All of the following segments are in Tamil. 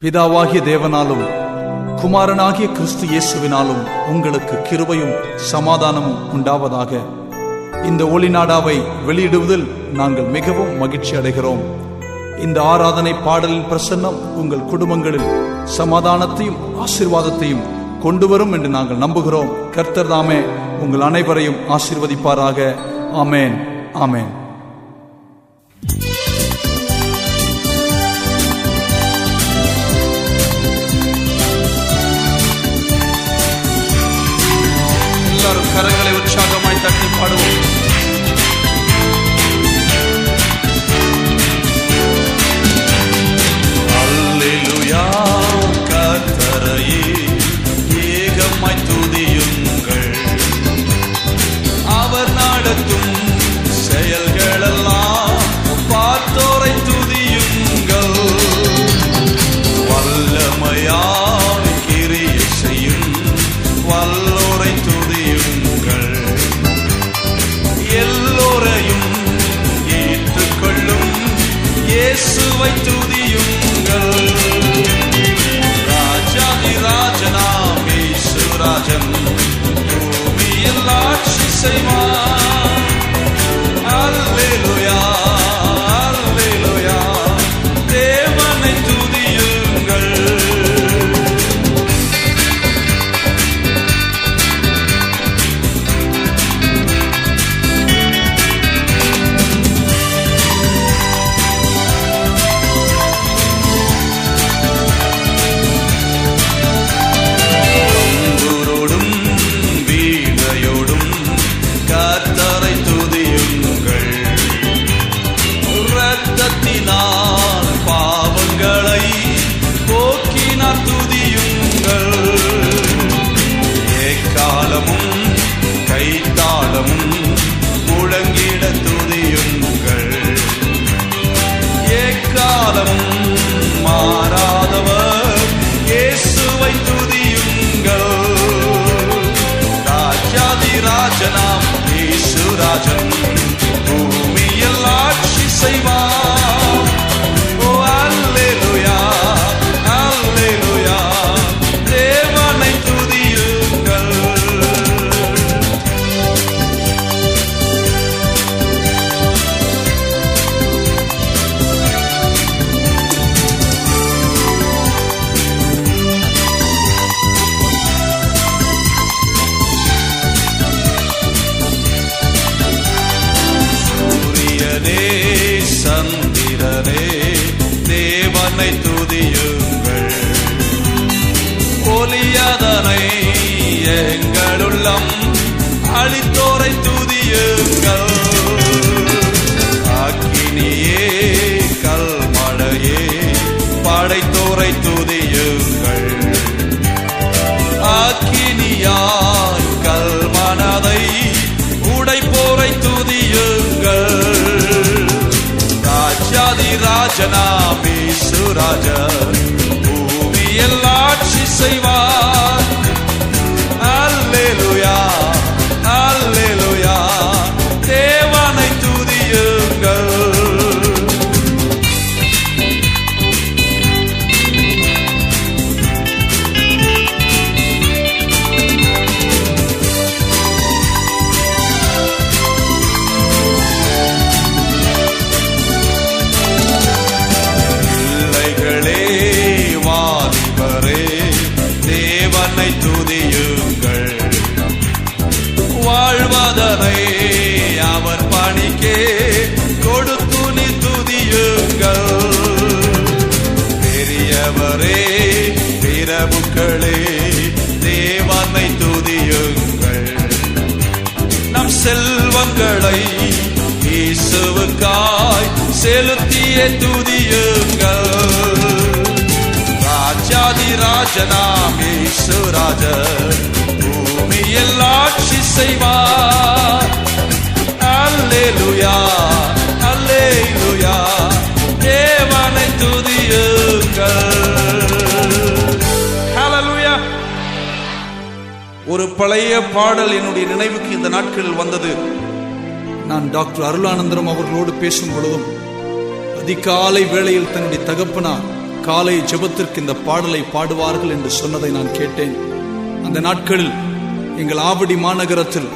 பிதாவாகிய தேவனாலும் குமாரனாகிய கிறிஸ்து இயேசுவினாலும் உங்களுக்கு கிருபையும் சமாதானமும் உண்டாவதாக. இந்த ஒளிநாடாவை வெளியிடுவதில் நாங்கள் மிகவும் மகிழ்ச்சி அடைகிறோம். இந்த ஆராதனை பாடலின் பிரசன்னம் உங்கள் குடும்பங்களில் சமாதானத்தையும் ஆசீர்வாதத்தையும் கொண்டு வரும் என்று நாங்கள் நம்புகிறோம். கர்த்தர் தாமே உங்கள் அனைவரையும் ஆசீர்வதிப்பாராக. ஆமேன், ஆமேன். எல்லாரும் கரங்களை உற்சாகமாய் தட்டி பாடுவோம். அல்லேலூயா, கர்த்தரையே ஏகமாய் துதியுங்கள். அவர் நடத்தும் செயல்களெல்லாம் பார்த்தோரை துதியுங்கள். வல்லமையாய் கிரியை செய்யும் வல்லோரை துதியுங்கள். எல்லோரையும் ஏற்றுக்கொள்ளும் இயேசுவை துதியுங்கள். ராஜாதி ராஜனாம் இயேசு ராஜன் பூமியில் ஆட்சி செய்வார். அல்லேலூயா, அல்லேலூயா, தேவனை துதியுங்கள். பாவங்களை போக்கினார் துதியுங்கள். ஏக்காலமும் கைத்தாளமும் முழங்கிட துதியுங்கள். ஏக்காலமும் மாறாதவர் இயேசுவை துதியுங்கள். ராஜாதி ராஜனாம் இயேசு ராஜன் பூமியில் ஆட்சி செய்வார். சந்திரனே தேவனை துதியுங்கள். ஒளியதனை எங்களுள்ளம் அளித்தோரை துதியுங்கள். அக்கினியே கல்மழையே படைத்தோரை துதியுங்கள். அக்கினியாய் கல்மனதை உடைப்போரை துதியுங்கள். ராஜாதி ராஜனாம் இயேசு ராஜன் பூமியில் ஆட்சி செய்வார். அல்லேலூயா, அல்லேலூயா, தேவனை துதியுங்கள். துதியுங்கள். வாழ்வதனை அவர் பணிக்கே கொடுத்து நீ துதியுங்கள். பெரியவரே பிரபுக்களே தேவனை துதியுங்கள். நம் செல்வங்களை இயேசுவுக்காய் செலுத்திய துதியுங்கள். ராஜாதி ராஜனாம் இயேசு ராஜன் பூமியில் ஆட்சி செய்வார். அல்லேலூயா, அல்லேலூயா, தேவனை துதியுங்கள். ஹல்லேலூயா. ஒரு பழைய பாடல் என்னுடைய நினைவுக்கு இந்த நாட்களில் வந்தது. நான் டாக்டர் அருளானந்தரம் அவர்களோடு பேசும் பொழுதும் அதிகாலை வேளையில் தன்னுடைய தகப்பனார் காலை ஜெபத்திற்கு இந்த பாடலை பாடுவார்கள் என்று சொன்னதை நான் கேட்டேன். அந்த நாட்களில் எங்கள் ஆவடி மாநகரத்தில்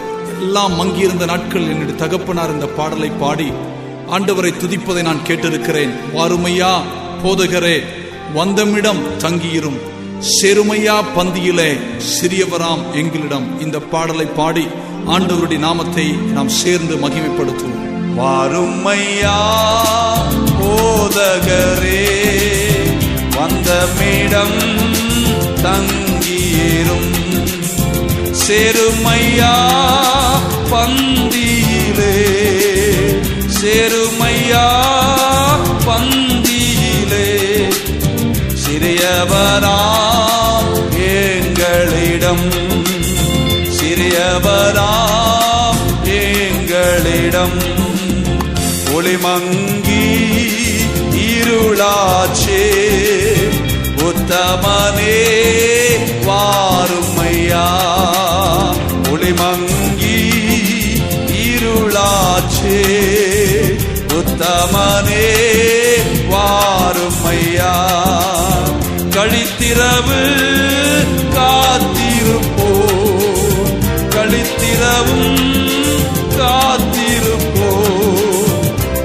எல்லாம் மங்கியிருந்த நாட்கள் என்னுடைய தகப்பனார் இந்த பாடலை பாடி ஆண்டவரை துதிப்பதை நான் கேட்டிருக்கிறேன். வாருமையா போதகரே, வந்தமிடம் தங்கியிரும், சேருமையா பந்தியிலே சிறியவராம் எங்களிடம். இந்த பாடலை பாடி ஆண்டவருடைய நாமத்தை நாம் சேர்ந்து மகிமைப்படுத்துவோம். வாருமையா போதகரே, வந்தமிடம் தங்கியிரும், சேருமையா பந்தியிலே, சேருமையா பந்தியிலே, சிறியவராம் எங்களிடம், சிறியவராம் எங்களிடம். ஒளிமங்கி இருளாச்சே, உத்தமனே வாருமையா. ஒளிமங்கி இருளாச்சே, உத்தமனே வாருமையா. கழித்திரவு காத்திருப்போ, கழித்திரவும் காத்திருப்போ.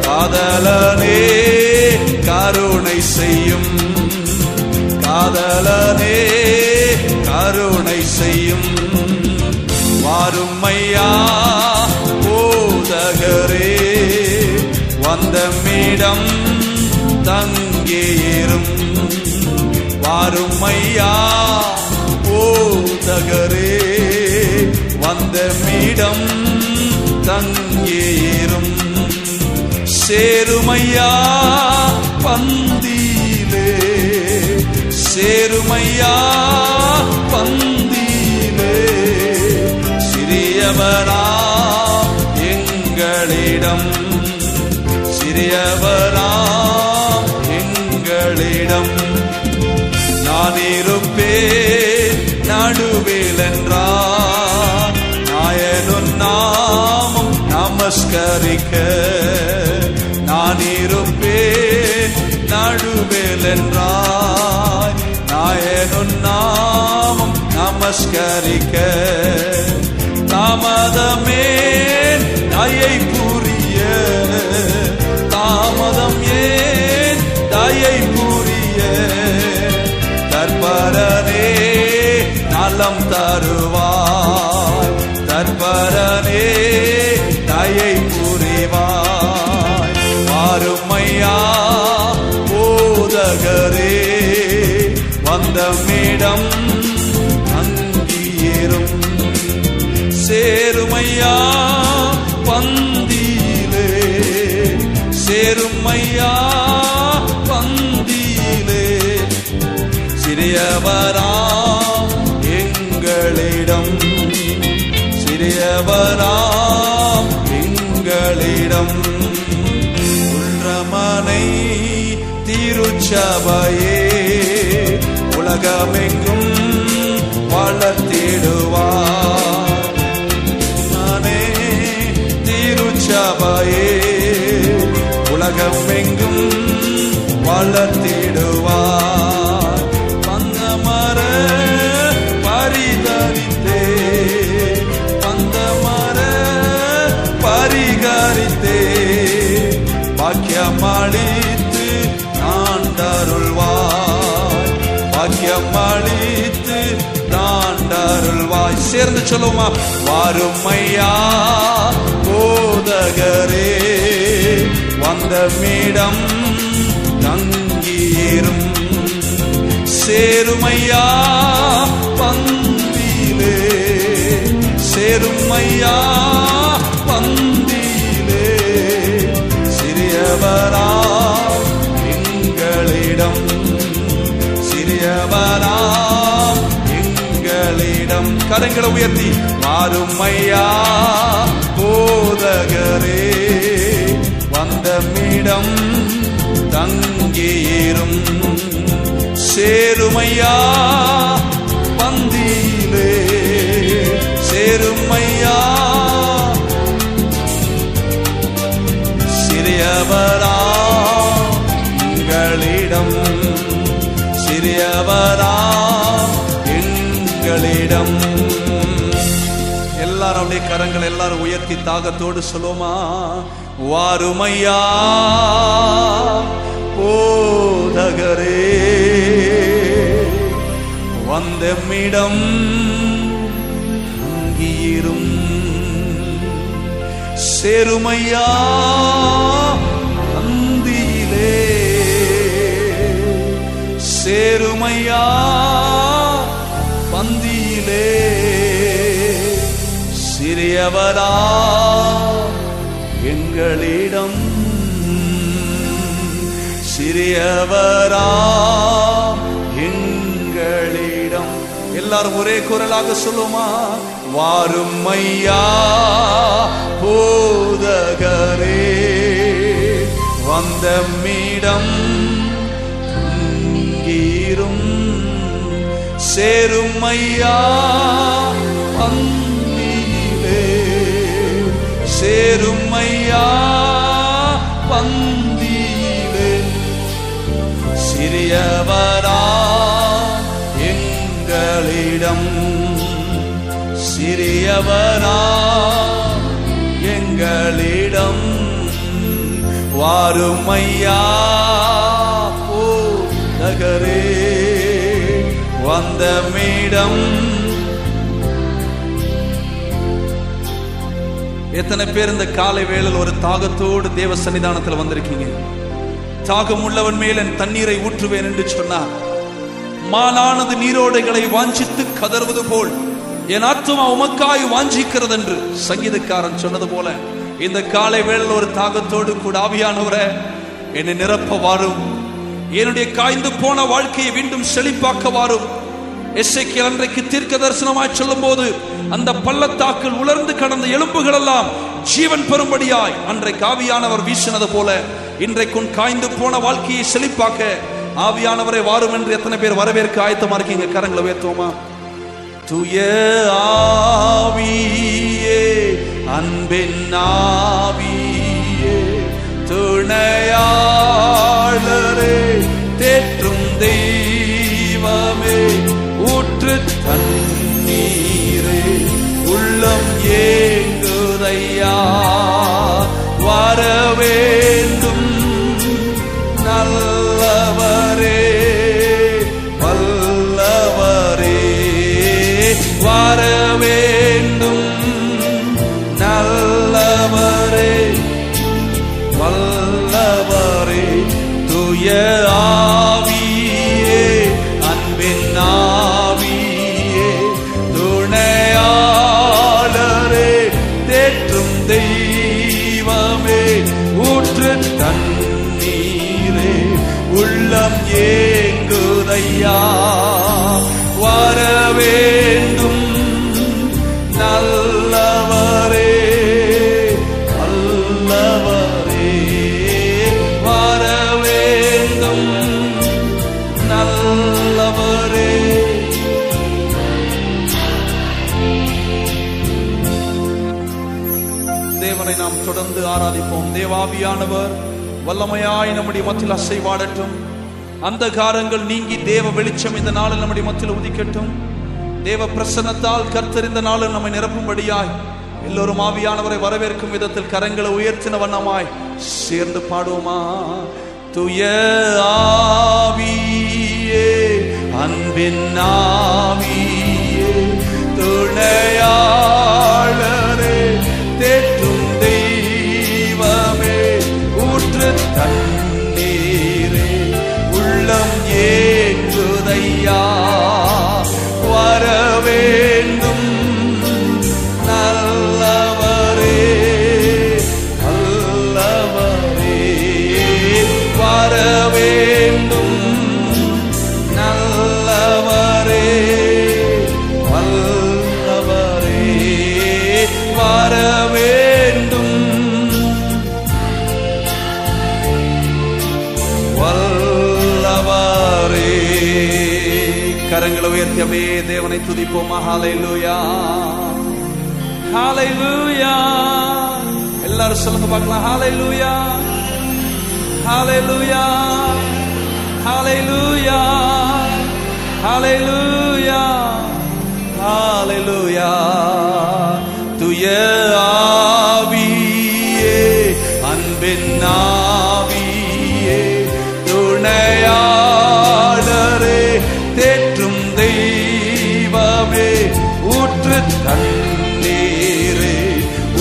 காதலனே கருணை செய்யும், காதலனே கருணை செய்யும். வாருமையா போதகரே, வந்தமிடம் தங்கியிரும். வாருமையா போதகரே, வந்தமிடம் தங்கியிரும். சேருமையா பந்தியிலே, சேருமையா பந்தியிலே, சிறியவரா எங்களிடம், சிறியவரா எங்களிடம். நான் இருப்பேன் நடுவில் என்றார், நாயனுன் நாமம் நமஸ்கரிக்க. நான் இருப்பேன் நடுவில் என்றார், நாயனுன் நாமம் நமஸ்கரிக்க. தாமதமே தயை புரிய, தாமதம் ஏன் தயை புரிய. தற்பரனே நலம் தருவாய், தற்பரனே தயை புரிவாய். வாருமையா போதகரே, வந்தமிடம் தங்கியிரும். சேருமையா பந்தியிலே, சேருமையா பந்தியிலே, சிறியவராம் எங்களிடம், சிறியவராம் எங்களிடம். உள்ளமனை திருச்சபையே, உலகமெங்கும் வளர்த்திடுவார். நானே திருச்சபையே, உலகமெங்கும் வளர்த்திடுவார். பந்தமர பரிதரித்தே, பந்தமர பரிகரித்தே, பாக்கியமளித்து நாண்டருள்வாய், பாக்கியமளித்து நாண்டருள்வாய். சேர்ந்து சொல்லுமா. வாருமையா போதகரே, வந்தமிடம் தங்கியிரும். சேருமையா பந்தியிலே, சேருமையா பந்தியிலே, சிறியவரா எங்களிடம், சிறியவரா எங்களிடம். கரங்களை உயர்த்தி. வாருமையா போதகரே, வந்தமிடம் தங்கியிரும். சேருமையா பந்தியிலே, சேருமையா. சிறியவரா எங்களிடம், சிறியவராம் எங்களிடம். எல்லாரும் அப்படியே கரங்கள் எல்லாரும் உயர்த்தி தாகத்தோடு சொல்லுமா, வாருமையா போதகரே, வந்தமிடம் அங்கீரும், சேருமையா அந்தியிலே, சேருமையா பந்தியிலே, சிறியவரா எங்களிடம், சிறியவரா எங்களிடம். எல்லாரும் ஒரே குரலாக சொல்லுமா, வாரும் ஐயா போதகரே, வந்தமிடம் தங்கீரும், சேரும் ஐயா பந்தியிலே, சேரும் ஐயா பந்தியிலே, சிறியவரா எங்களிடம், சிறியவரா எங்களிடம். வாரும் ஐயா போதகரே, வந்தமிடம். எத்தனை பேர் இந்த காலை வேளையில் ஒரு தாகத்தோடு தேவ சன்னிதானத்தில் வந்திருக்கீங்க? தாகம் உள்ளவன் மேல் என் தண்ணீரை ஊற்றுவேன் என்று சொன்னார். மானானது நீரோடைகளை வாஞ்சித்து கதறுவது போல் என் ஆத்துமா உமக்காய் வாஞ்சிக்கிறது என்று சங்கீதக்காரன் சொன்னது போல, இந்த காலை வேளையில் ஒரு தாகத்தோடு கூட ஆவியானவரே என்னை நிரப்ப வாரும், என்னுடைய காய்ந்து போன வாழ்க்கையை மீண்டும் செழிப்பாக்க வாரும். எசேக்கியேல் அன்றைக்கு தீர்க்க தரிசனமாய் சொல்லும் போது அந்த பள்ளத்தாக்கில் உலர்ந்து கடந்த எலும்புகள் எல்லாம் ஜீவன் பெறும்படியாய் அன்றைக்கு ஆவியானவர் வீசினது போல, இன்றைக்கு காய்ந்து போன வாழ்க்கையை செழிப்பாக்க ஆவியானவரை வாரும் என்று எத்தனை பேர் வரவேற்க ஆயத்தமா இருக்கீங்க? கரங்களை உயர்த்துவோமா? தூய ஆவியே, அன்பின் ஆவியே, துணையாளரே, தேற்றும் தெய்வமே, ஊற்று தண்ணீரே, உள்ளம் ஏங்குதையா, வர வேண்டும் நல்லவரே, வல்லவரே, வர வேண்டும் நல்லவரே, வல்லவரே, தூய ஆவியே, அன்பின் ஆவியே, துணையாளரே, தேற்றும் தெய்வமே, ஊற்று தண்ணீரே, உள்ளம் ஏங்குதையா, வர வேண்டும் நல்லவரே, வல்லவரே, வர வேண்டும் நல்லவரே. தேவனை நாம் தொடர்ந்து ஆராதிப்போம். தேவாவியானவர் வல்லமையாய் நம்முடைய மத்தியில் அசைவாடட்டும். அந்தகாரங்கள் நீங்கி தேவ வெளிச்சம் இந்த நாளில் நம்முடைய மத்தியில் உதிக்கட்டும். தேவ பிரசன்னத்தால் கர்த்தர் இந்த நாளில் நம்மை நிரப்பும்படியாய் எல்லோரும் ஆவியானவரை வரவேற்கும் விதத்தில் கரங்களை உயர்த்தின வண்ணமாய் சேர்ந்து பாடுவோமா? தூய ஆவியே, அன்பின் ஆவியே, துணையாளரே, தேற்றும் தெய்வமே, ஊற்று தண்ணீரே, உள்ளம் ஏங்குதையா, வர வேண்டும் நல்லவரே, வல்லவரே, வர வேண்டும் நல்லவரே, வல்லவரே, வர வேண்டும் வல்லவரே. கரங்களை உயர்த்தி அப்படியே தேவனை துதிப்போமா? ஹல்லேலூயா, ஹல்லேலூயா. எல்லாரும் சொல்லுங்க பார்க்கலாம். ஹல்லேலூயா, ஹல்லேலூயா, ஹல்லேலூயா. ஹalleluya ஹalleluya. துய ஆவியே அன்பின் ஆவியே துணையாளரே தேற்றும் தெய்வமே ஊற்று தண்ணீரே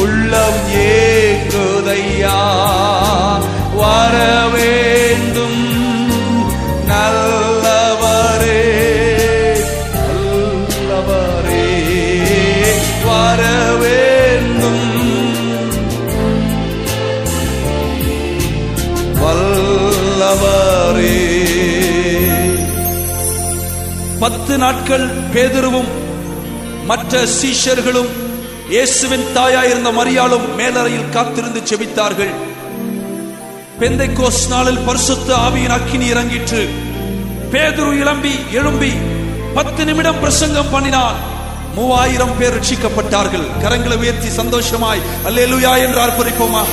உள்ளம் ஏங்குதையா வர வேண்டும் நல்லவரே நல்லவரே வர வேண்டும் வல்லவரே. 10 நாட்கள் பேதுருவும் மற்ற சீஷர்களும் இயேசுவின் தாயாயிருந்த மரியாளும் மேலறையில் காத்திருந்து செபித்தார்கள். பெந்தைக்கோஸ் நாளில் பரிசுத்த ஆவியின் அக்கினி இறங்கிற்று. பேதுரு எழும்பி 10 நிமிடம் பிரசங்கம் பண்ணினான். 3000 பேர் ரட்சிக்கப்பட்டார்கள். கரங்களை உயர்த்தி சந்தோஷமாய் அல்லேலூயா என்று ஆர்ப்பரிப்போமா?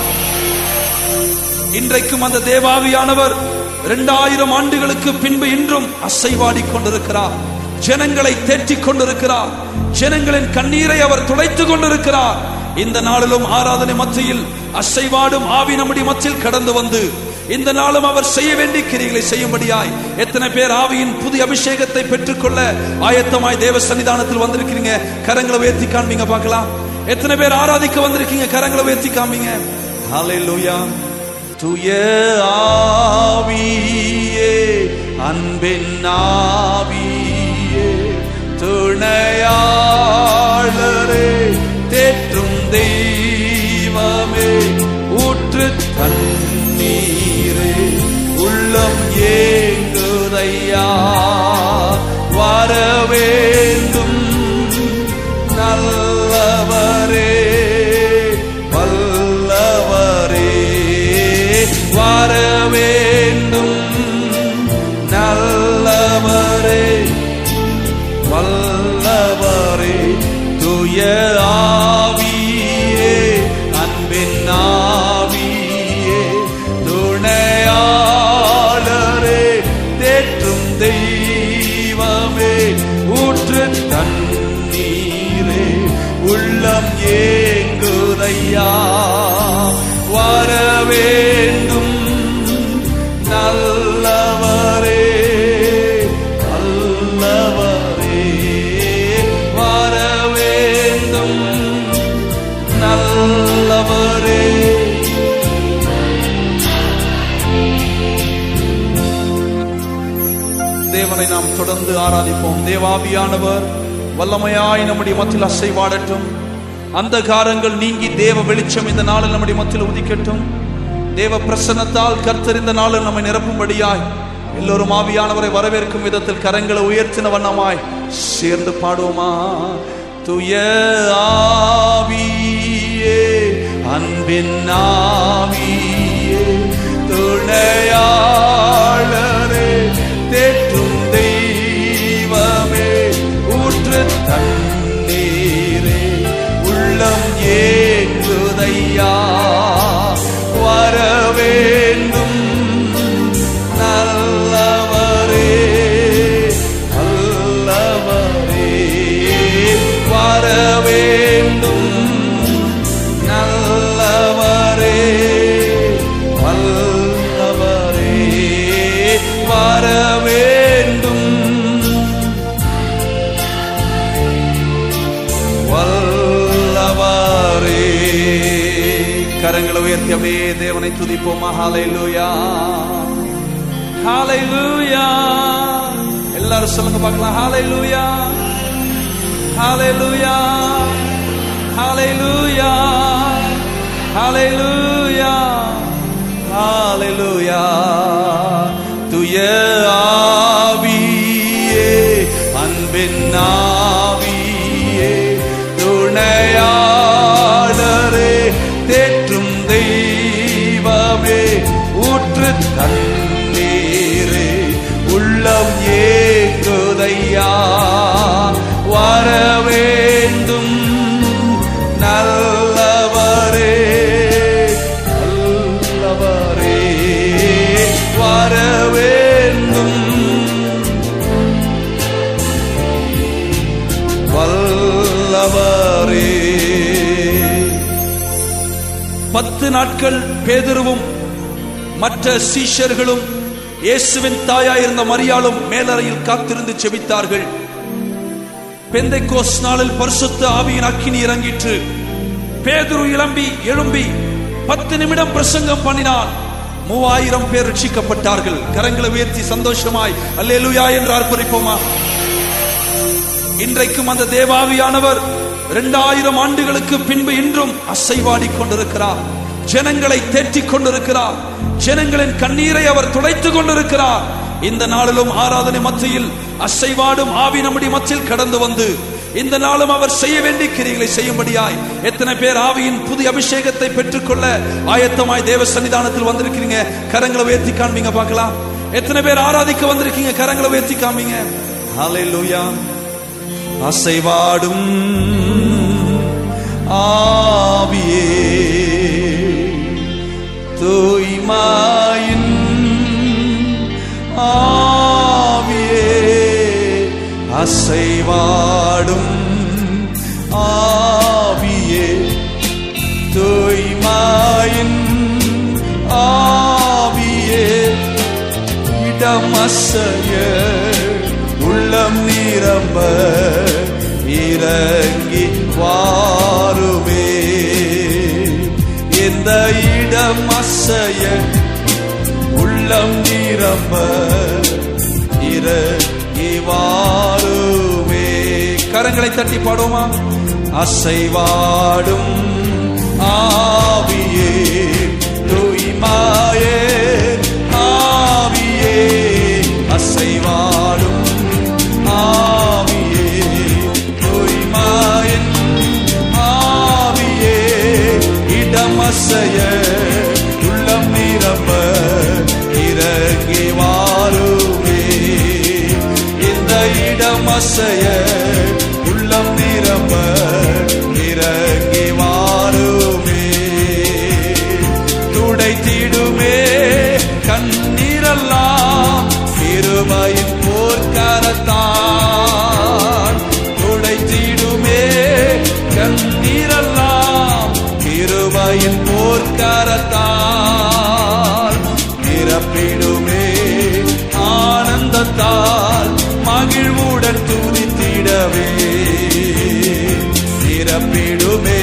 இன்றைக்கும் அந்த தேவாவியானவர் 2000 ஆண்டுகளுக்கு பின்பு இன்றும் அசைவாடி கொண்டிருக்கிறார். ஜனங்களை தேற்றிக் கொண்டிருக்கிறார். ஜனங்களின் கண்ணீரை அவர் துடைத்துக் கொண்டிருக்கிறார். இந்த நாளிலும் ஆராதனை மத்தியில் அசைவாடும் ஆவி நம்முடைய மத்தியில் கடந்து வந்து இந்த நாளும் அவர் செய்ய வேண்டிய கிரியைகளை செய்யும்படியாய் எத்தனை பேர் ஆவியின் புதிய அபிஷேகத்தை பெற்றுக்கொள்ள ஆயத்தமாய் தேவ சன்னிதானத்தில் வந்திருக்கிறீங்க? கரங்களை உயர்த்தி காண்பீங்க பார்க்கலாம். எத்தனை பேர் ஆராதிக்க வந்திருக்கீங்க? கரங்களை உயர்த்தி காண்பீங்க. ஹalleluya. துய ஆவியே அன்பின் ஆவியே துணையாளரே தேற்றும் தெய்வமே ஊற்று தண்ணீரே உள்ளம் ஏங்குதையா வர வேண்டும் நல்லவரே வல்லவரே வர வேண்டும் நல்லவரே வல்லவரே. துய ஆவியே அன்பின் ஆவியே துணையாளரே தேற்றும் தெய்வமே ஊற்று தண்ணீரே உள்ளம் ஏங்குதையா வர வேண்டும் நல்லவரே நல்லவரே வர வேண்டும் நல்லவரே. தேவனை நாம் தொடர்ந்து ஆராதிப்போம். தேவாவியானவர் வல்லமையாய் நம்முடைய மத்தியில் அசைவாடட்டும். அந்தகாரங்கள் நீங்கி தேவ வெளிச்சம் இந்த நாளில் நம்முடைய மத்தியில் உதிக்கட்டும். தேவ பிரசன்னத்தால் கர்த்தர் இந்த நாளில் நம்மை நிரப்பும்படியாய் எல்லோரும் ஆவியானவரை வரவேற்கும் விதத்தில் கரங்களை உயர்த்தின வண்ணமாய் சேர்ந்து பாடுவோமா? துய ஆவியே அன்பின் ஆவியே துணையாளரே தேற்றும் தெய்வமே ஊற்று தண்ணீரே உள்ளம் ஏங்குதையா வர வேண்டும் நல்லவரே நல்லவரே வர வேண்டும் நல்லவரே வல்லவரே வர வேண்டும் வல்லவரே. கரங்களை உயர்த்தி அப்படியே தேவனை துதிப்போமா? ஹalleluya ஹalleluya. எல்லாரும் சொல்லுங்க பார்க்கலாம். ஹalleluya ஹalleluya ஹalleluya ஹalleluya ஹalleluya. துய ஆவியே அன்பின் ஆவியே துணையாளரே தேற்றும் தெய்வமே ஊற்று தண்ணீரே உள்ளம் ஏங்குதையா வர வேண்டும் நல்லவரே நல்லவரே வர வேண்டும் நாட்கள் பேதுருவும் மற்ற சீஷர்களும் இயேசுவின் தாயாயிருந்த மரியாளும் மேலறையில் காத்திருந்து ஜெபித்தார்கள். பெந்தைக்கோஸ்து நாளில் பரிசுத்த ஆவியின் அக்கினி இறங்கிற்று. பேதுரு எழும்பி 10 நிமிடம் பிரசங்கம் பண்ணினான். 3000 பேர் ரட்சிக்கப்பட்டார்கள். கரங்களை உயர்த்தி சந்தோஷமாய் அல்லேலூயா என்று ஆர்ப்பரிப்போமா? இன்றைக்கும் அந்த தேவாவியானவர் 2000 ஆண்டுகளுக்கு பின்பு இன்றும் அசைவாடி கொண்டிருக்கிறார். ஜனங்களை தேற்றிக் கொண்டிருக்கிறார். ஜனங்களின் கண்ணீரை அவர் துடைத்துக் கொண்டிருக்கிறார். இந்த நாளிலும் ஆராதனை மத்தியில் அசைவாடும் ஆவி நம்முடைய மத்தியில் கடந்து வந்து இந்த நாளும் அவர் செய்ய வேண்டிய கிரியைகளை செய்யும்படியாய் எத்தனை பேர் ஆவியின் புதிய அபிஷேகத்தை பெற்றுக்கொள்ள ஆயத்தமாய் தேவ சன்னிதானத்தில் வந்திருக்கிறீங்க? கரங்களை உயர்த்தி காண்பீங்க பார்க்கலாம். எத்தனை பேர் ஆராதிக்க வந்திருக்கீங்க? கரங்களை உயர்த்தி காண்பீங்க. ஹல்லேலூயா. அசைவாடும் ஆவியே, தூய்மையின் ஆவியே, அசைவாடும் ஆவியே, தூய்மையின் ஆவியே, இடமசைய உள்ளம் நிரம்ப இறங்கி வாருமே. இந்த இடம் அசைய உள்ளம் நிரம்ப இறங்கி வாருமே. கரங்களை தட்டி பாடுவோமா? அசைவாடும் ஆவியே, தூய்மையே ஆவியே, அசைவாடும் ஆவியே, தூய்மையின் ஆவியே, இடமசைய உள்ளம் நிரம்ப இறங்கி வாருமே. இந்த இடமசைய உள்ளம் நிரம்ப இறங்கி வாருமே. துடைத்திடுமே கண்ணீரெல்லாம் கிருபையின் போர்க்கரத்தால், துடைத்திடுமே கண்ணீரெல்லாம் கிருபையின் போர்க்கரத்தால், நிரப்பிடுமே ஆனந்தத்தால் மகிழ்வுடன் துதித்திடவே, நிரப்பிடுமே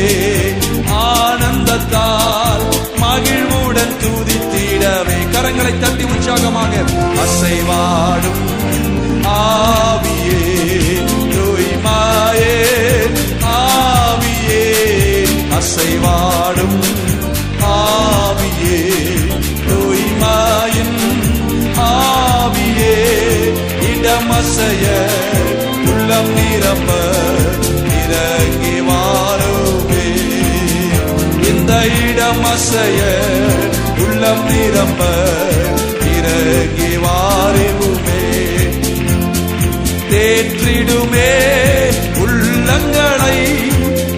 ஆனந்தத்தால் மகிழ்வுடன் துதித்திடவே. கரங்களை தட்டி உற்சாகமாக அசைவாடும் ஆவியே, தூய்மையே ஆவியே, அசைவாடும் ஆவியே, தூய்மையின் ஆவியே, இடமசைய உள்ளம் நிரம்ப இறங்கி வாருமே. இந்த இடமசைய உள்ளம் நிரம்ப இறங்கி வாருமே. தேற்றிடுமே உள்ளங்களை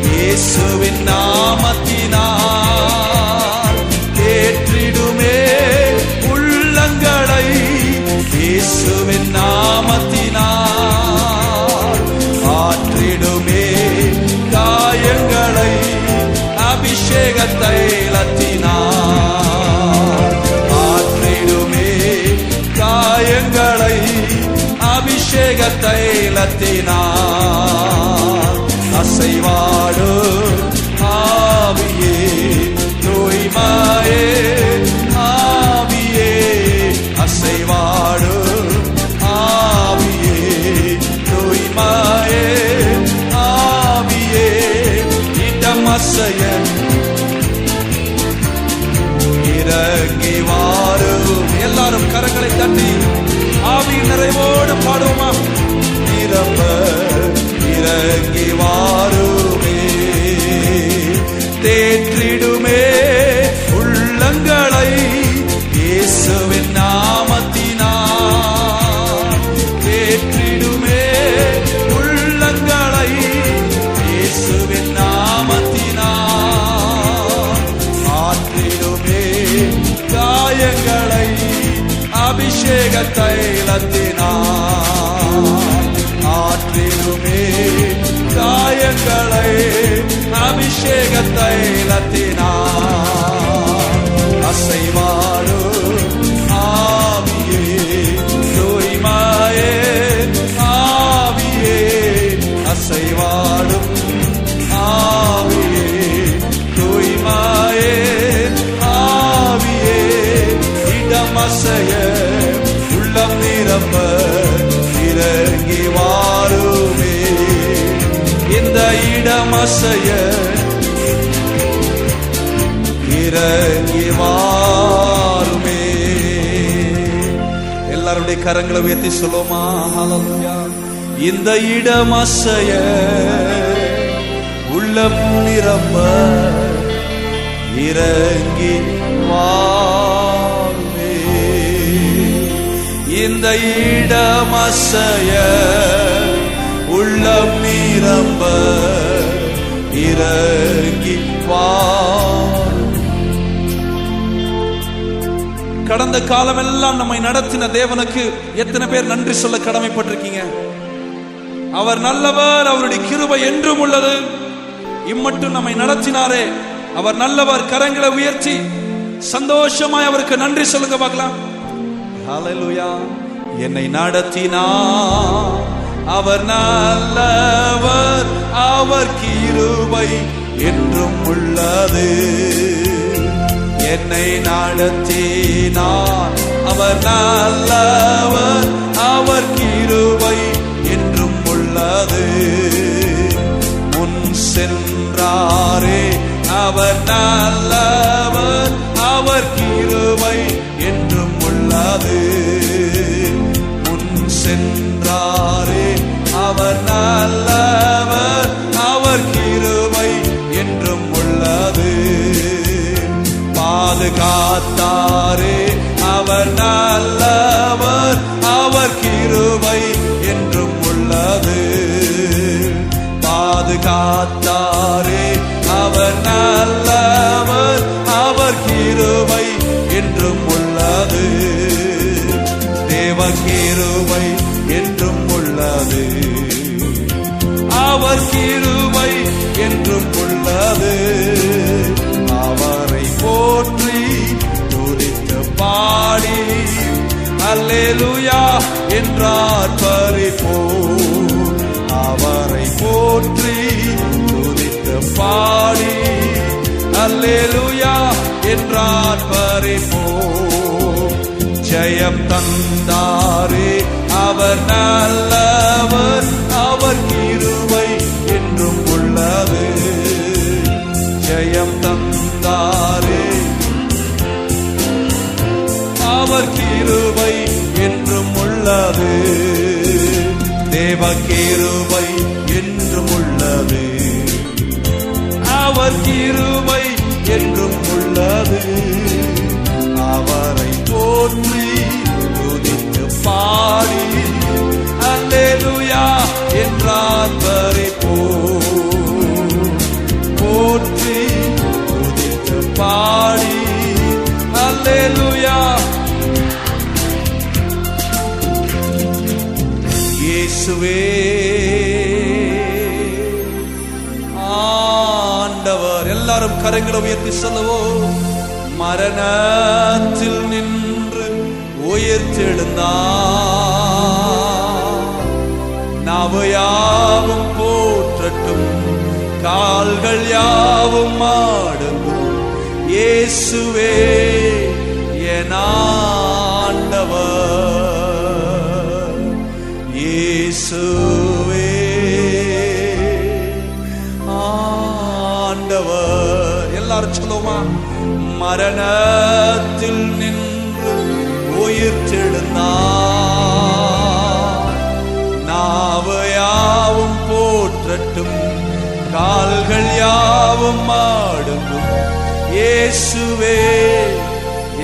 இயேசுவின் நாமத்தினால், தேற்றிடுமே உள்ளங்களை இயேசுவின் நாமத்தினால், ஆற்றிடுமே காயங்களை அபிஷேக தைலத்தினால், ஆற்றிடுமே காயங்களை அபிஷேக தைலத்தினால், அசைவாடும் ஆவியே, தூய்மையே ஆவியே, அசைவாடும் ஆவியே, தூய்மையே ஆவியே, இடமசைய இறங்கி வாரும். எல்லாரும் கரங்களை தட்டி ஆவியின் நிறைவோடு பாடுவோமா? நிரம்ப இறங்கி வாருமே. தேற்றிடுமே உள்ளங்களை இயேசுவின் நாமத்தினால், தேற்றிடுமே உள்ளங்களை இயேசுவின் நாமத்தினால், ஆற்றிடுமே காயங்களை அபிஷேக தைலத்தினால், ஆற்றிடுமே காயங்களை அபிஷேக தைலத்தினால், அசைவாடும் ஆவியே தூய்மையே ஆவியே அசைவாடும் ஆவியே தூய்மையே ஆவியே இடமசைய உள்ளம் நிரம்ப இறங்கி வாருமே இந்த இடமசைய இறங்கி வாருமே. எல்லாருடைய கரங்களை உயர்த்தி சொல்லுமா ஹல்லேலூயா. இந்த இடமசைய உள்ளம் நிரம்ப இறங்கி வாருமே. இந்த இடமசைய உள்ளம் நிரம்ப இறங்கி வாருமே. கடந்த காலமெல்லாம் நம்மை நடத்தின தேவனுக்கு எத்தனை பேர் நன்றி சொல்ல கடமைப்பட்டிருக்கீங்க? அவர் நல்லவர், அவருடைய கிருபை என்றும் உள்ளது. இம்மட்டும் நம்மை நடத்தினாரே, அவர் நல்லவர். கரங்களை உயர்த்தி சந்தோஷமாய் அவருக்கு நன்றி சொல்லுங்க பார்க்கலாம். ஹல்லேலூயா. என்னை நடத்தினார், அவர் நல்லவர், அவர் கிருபை என்றும் உள்ளது. என்னை நடத்தினார், அவர் நல்லவர், அவர் கிருபை என்றும் உள்ளது. முன் சென்றாரே, அவர் நல்லவர், அவர் கிருபை என்றும் உள்ளது. முன் சென்றாரே, அவர் நல்லவர், அவர் கிருபை என்றும் உள்ளது. பாதுகாத்தாரே, அவர் நல்லவர், அவர் கிருபை என்றும் உள்ளது. பாதுகாத்தாரே, அவர் நல்லவர், அவர் கிருபை என்றும் உள்ளது. தேவ கிருபை என்றும் உள்ளது, அவர் கிருபை என்றும் உள்ளது. அவரை போற்றி துதித்து பாடி அல்லேலூயா என்றார் பரிபூர். அவரை போற்றி துதித்து பாடி அல்லேலூயா என்றார் பரிபூர். ஜெயம் தந்தாரே, அவர் நல்லவர், அவர் கிருபை என்றும் உள்ளது. ஜெயம் தந்தாரே, அவர் கிருபை என்றும் உள்ளது. தேவ கிருபை என்றும் உள்ளது, அவர் கிருபை என்றும் உள்ளது. அவரை போற்றி துதித்து பாடி அல்லேலூயா என்றார் பரிபூர். போற்றி துதித்து பாடி அல்லேலூயா. இயேசுவே ஆண்டவர். எல்லாரும் கரங்களை உயர்த்தி சொல்லுவோம். மரணத்தில் நின்று உயிர்த்தெழுந்தார், நாவு யாவும் போற்றட்டும், கால்கள் யாவும் ஆடுங்கள். இயேசுவே என் ஆண்டவர், இயேசுவே ஆண்டவர். எல்லாரும் சொல்லுவோமா? மரணத்தில் நின்று உயிர்த்தெழுந்தார், நாவு யாவும் போற்றட்டும், கால்கள் யாவும் ஆடுங்கள். இயேசுவே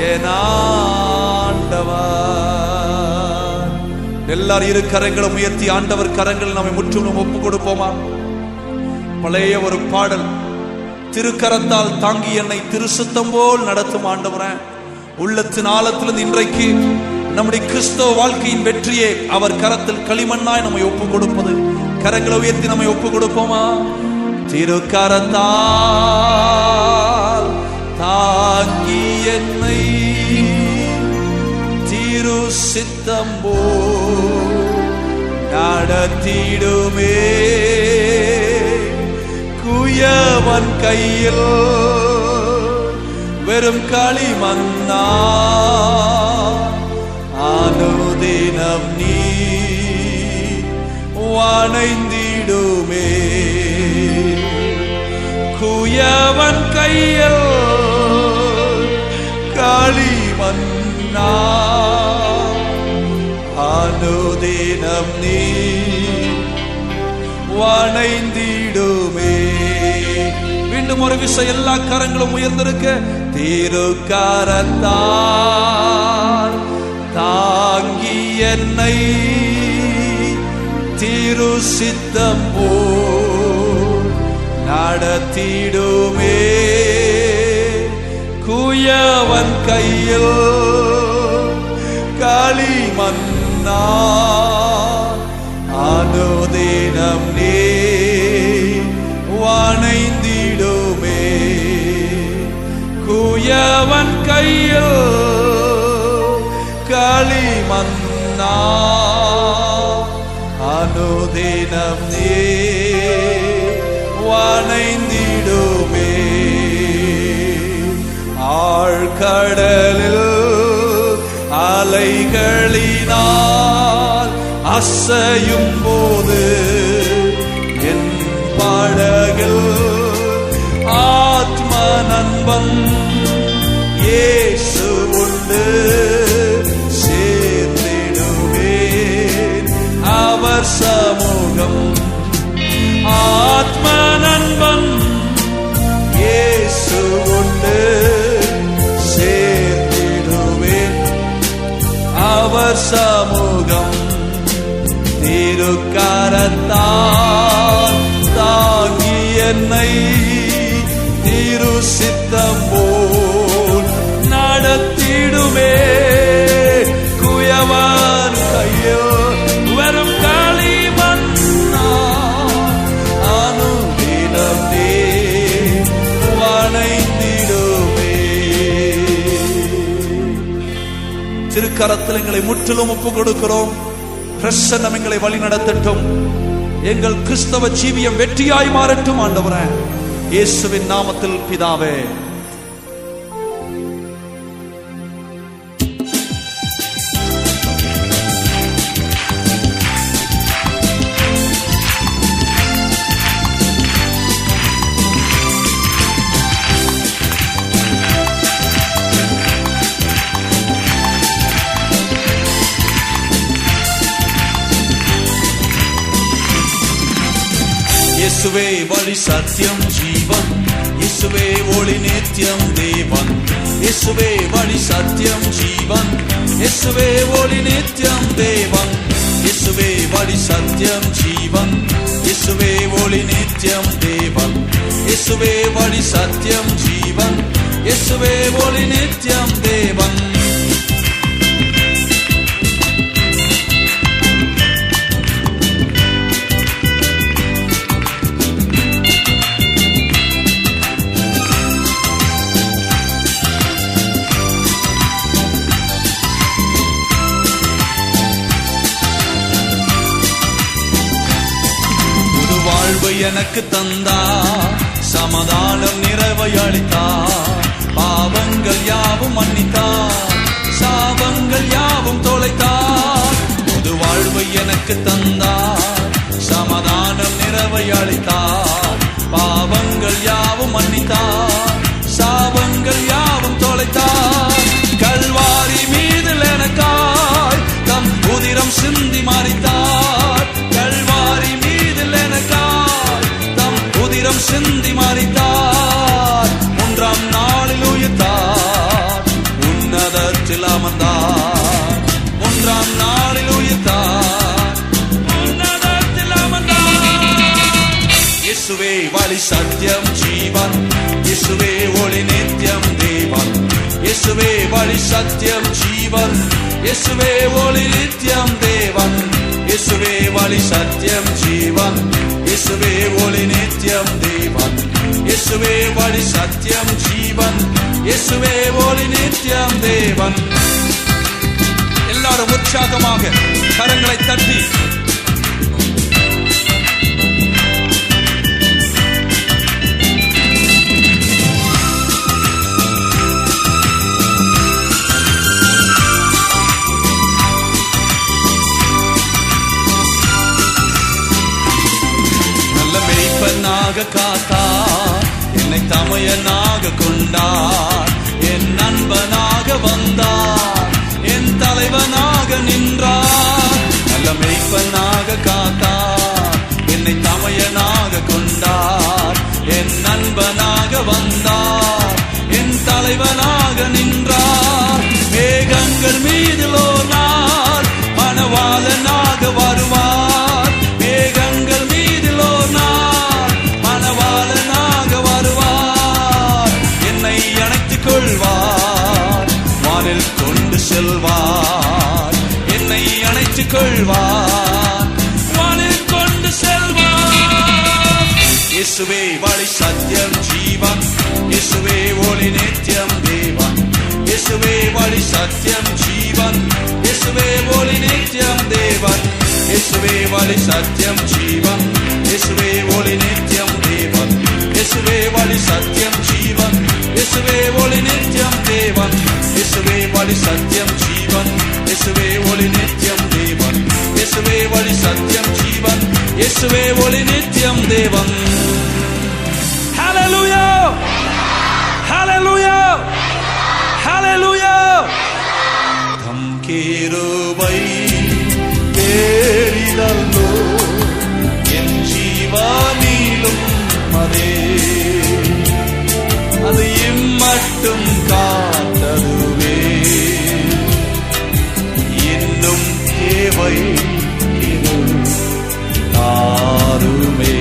என் ஆண்டவர். எல்லாரும் இரு கரங்களும் உயர்த்தி ஆண்டவர் கரங்கள் நம்மை முற்றிலும் ஒப்பு கொடுப்போமா? பழைய ஒரு பாடல், திருக்கரத்தால் தாங்கி என்னை திருசுத்தம் போல் நடத்தும் ஆண்டவரே. உள்ளத்தின் ஆழத்திலிருந்து இன்றைக்கு நம்முடைய கிறிஸ்தவ வாழ்க்கையின் வெற்றியே அவர் கரத்தில் களிமண்ணாய் நம்மை ஒப்பு கொடுப்பது. கரங்களை உயர்த்தி நம்மை ஒப்பு கொடுப்போமா? திருக்கரத்தால் தாங்கி என்னை திரு சித்தம் போல் நடத்திடுமே. குயவன் கையில் வெறும் களிமண்ணா அனுதினம் நீ வணைந்திடுமே. குயவன் கையில் களிமண்ணா அனுதினம் நீ வணைந்திடுமே. மீண்டும் ஒரு விஷயம், எல்லா கரங்களும் உயர்ந்திருக்க. திருக்கரத்தால் தாங்கி என்னை திரு சித்தம் போல் நடத்திடுமே. குயவன் கையில் களிமண்ணா அனுதினம் நீ வணைந்திடுமே. குயவன் கையில் களிமண்ணா அனுதினம் நீ வணைந்திடுமே. ஆழ்கடலில் அலைகளினால் அசையும் போது என் படகில் ஆத்ம நண்பன் இயேசு உண்டு. சேர்ந்திடுவேன் அவர் சமூகம். ஆத்ம நண்பன் இயேசு உண்டு. சேர்ந்திடுவேன் அவர் சமூகம். திருக்கரத்தால் தாங்கி என்னை திரு சித்தம் போல் நடத்திடுமே. குயவன் கையில் வெறும் களிமண்ணா அனுதினம் நீ வணைந்திடுமே. திருக்கரத்தில் எங்களை முற்றிலும் ஒப்பு கொடுக்கிறோம். பிரசன்னம் எங்களை வழி நடத்தட்டும். எங்கள் கிறிஸ்தவ ஜீவியம் வெற்றியாய் மாறட்டும் ஆண்டவரே, இயேசுவின் நாமத்தில் பிதாவே. இயேசுவே வழி சத்தியம் ஜீவன், இயேசுவே ஒளி நித்தியம் தேவன். இயேசுவே வழி சத்தியம் ஜீவன், இயேசுவே ஒளி நித்தியம் தேவன். இயேசுவே வழி சத்தியம் ஜீவன், இயேசுவே ஒளி நித்தியம் தேவன். இயேசுவே வழி சத்தியம் ஜீவன், இயேசுவே ஒளி நித்தியம் தேவன். எனக்கு தந்தார், சமாதானம் நிறைவை அளித்தார். பாவங்கள் யாவும் மன்னித்தார், சாபங்கள் யாவும் தொலைத்தார். புது வாழ்வை எனக்கு தந்தார், சமாதானம் நிறைவை அளித்தார். பாவங்கள் யாவும் மன்னித்தார், சாபங்கள் யாவும் தொலைத்தார். கல்வாரி மீதில் எனக்காய் தம் உதிரம் சிந்தி மரித்தார். கல்வாரி மீதில் எனக்காய் தம் உதிரம் சிந்தி மரித்தார். மூன்றாம் நாளில் உயிர்த்தார், உன்னதத்தில் அமர்ந்தார். மூன்றாம் நாளில் உயிர்த்தார், உன்னதத்தில் அமர்ந்தார். இயேசுவே வழி சத்தியம் ஜீவன், இயேசுவே ஒளி நித்தியம் தேவன். இயேசுவே வழி சத்தியம் ஜீவன், இயேசுவே ஒளி நித்தியம் தேவன். இயேசுவே வழி சத்தியம் ஜீவன், இயேசுவே ஒளி நித்தியம் தேவன். இயேசுவே வழி சத்தியம் ஜீவன், இயேசுவே ஒளி நித்தியம் தேவன். எல்லாரும் உற்சாகமாக கரங்களை தட்டி காத்தார், என்னை தமையனாக கொண்டார், என் நண்பனாக வந்தார், என் தலைவனாக நின்றார். நல்ல மேய்ப்பனாக காத்தார், என்னை தமையனாக கொண்டார், என் நண்பனாக வந்தார், என் தலைவனாக நின்றார். மேகங்கள் மீதிலோர் நாள் மணவாளனாக வருவார். மேகங்கள் மீதிலோர் நாள் மணவாளனாக வருவார். என்னை அணைத்துக் கொள்வார், வானில் கொண்டு செல்வார். என்னை அணைத்துக் கொள்வார், வானில் கொண்டு செல்வார். இயேசுவே வழி சத்தியம் ஜீவன், இயேசுவே ஒளி நித்தியம் தேவன். இயேசுவே வழி சத்தியம் ஜீவன், இயேசுவே ஒளி நித்தியம் தேவன். இயேசுவே வழி சத்தியம் ஜீவன், இயேசுவே ஒளி நித்தியம் தேவன். இயேசுவே வழி சத்தியம் ஜீவன், இயேசுவே ஒளி நித்தியம் தேவன். இயேசுவே வழி சத்தியம் ஜீவன், இயேசுவே ஒளி நித்தியம் தேவன். இயேசுவே வழி சத்தியம் ஜீவன், இயேசுவே ஒளி நித்தியம் தேவன். ஹல்லேலூயா, ஹல்லேலூயா, ஹல்லேலூயா. தம் கிருபை பேரிதல்லோ என் ஜீவனிலும் அதே, அது இம்மட்டும் காத்ததுவே. இன்னும் தேவை தாருமே,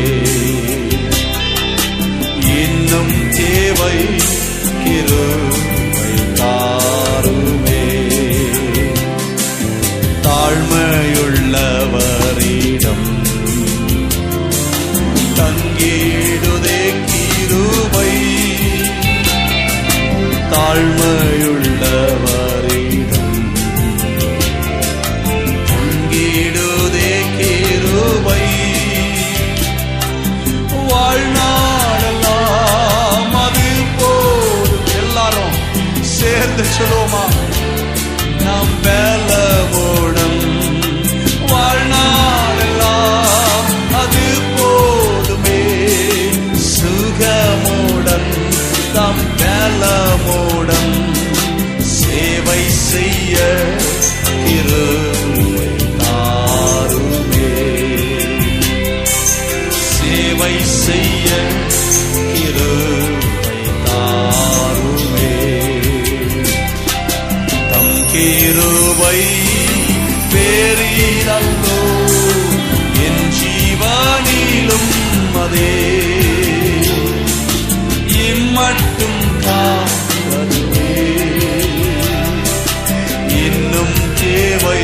இன்னும் தேவை கிருபை தாருமே. தாழ்மையுள்ளவரிடம் தங்கிடுதே கிருபை, தாழ்மையுள்ளவரிடம் தங்கிடுதே கிருபை. வாழ்நாளெல்லாம் அது போதும். எல்லாரும் சேர்ந்து சொல்லுவோமா? நாம் பலமுடன் வாழ்நாளெல்லாம் அது போதுமே. சுகமுடன் தம் பலமுடன் சேவை செய்ய கிருபை தாருமே. சேவை செய்ய கிருபை தாருமே. தம் கிருபை பேரிதல்லோ என் ஜீவனிலும் அதே, இம்மட்டும் காத்ததுவே. இன்னும் தேவை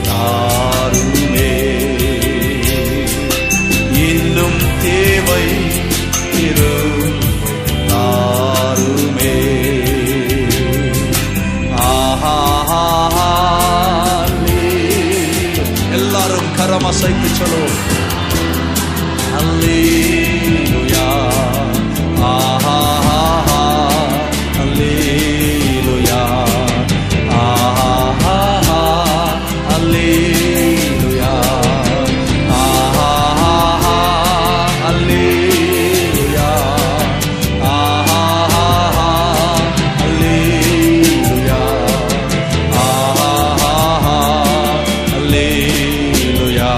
தாருமே, இன்னும் தேவை தாருமே. எல்லாரும் கரம் அசைத்து சொல்லுவோம். அல்லேலூயா, ஆஹா, அல்லேலூயா, ஆஹா, அல்லேலூயா, ஆஹா, அல்லேலூயா, ஆஹா, அல்லேலூயா, ஆஹா, அல்லேலூயா,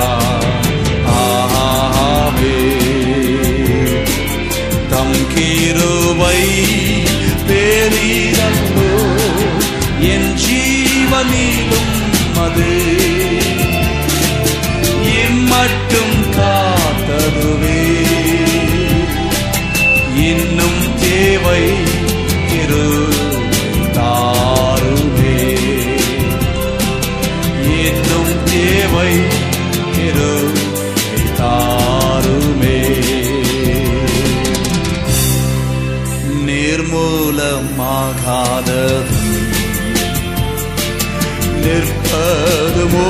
ஆஹாவே. தம் கிருபை பேரிதல்லோ என் ஜீவனிலும் அது, இம்மட்டும் காத்ததுவே. இன்னும் தேவை கிருபை தாருமே, இன்னும் தேவை கிருபை தாருமே. மூலமாகாதது நிற்பதுமோ.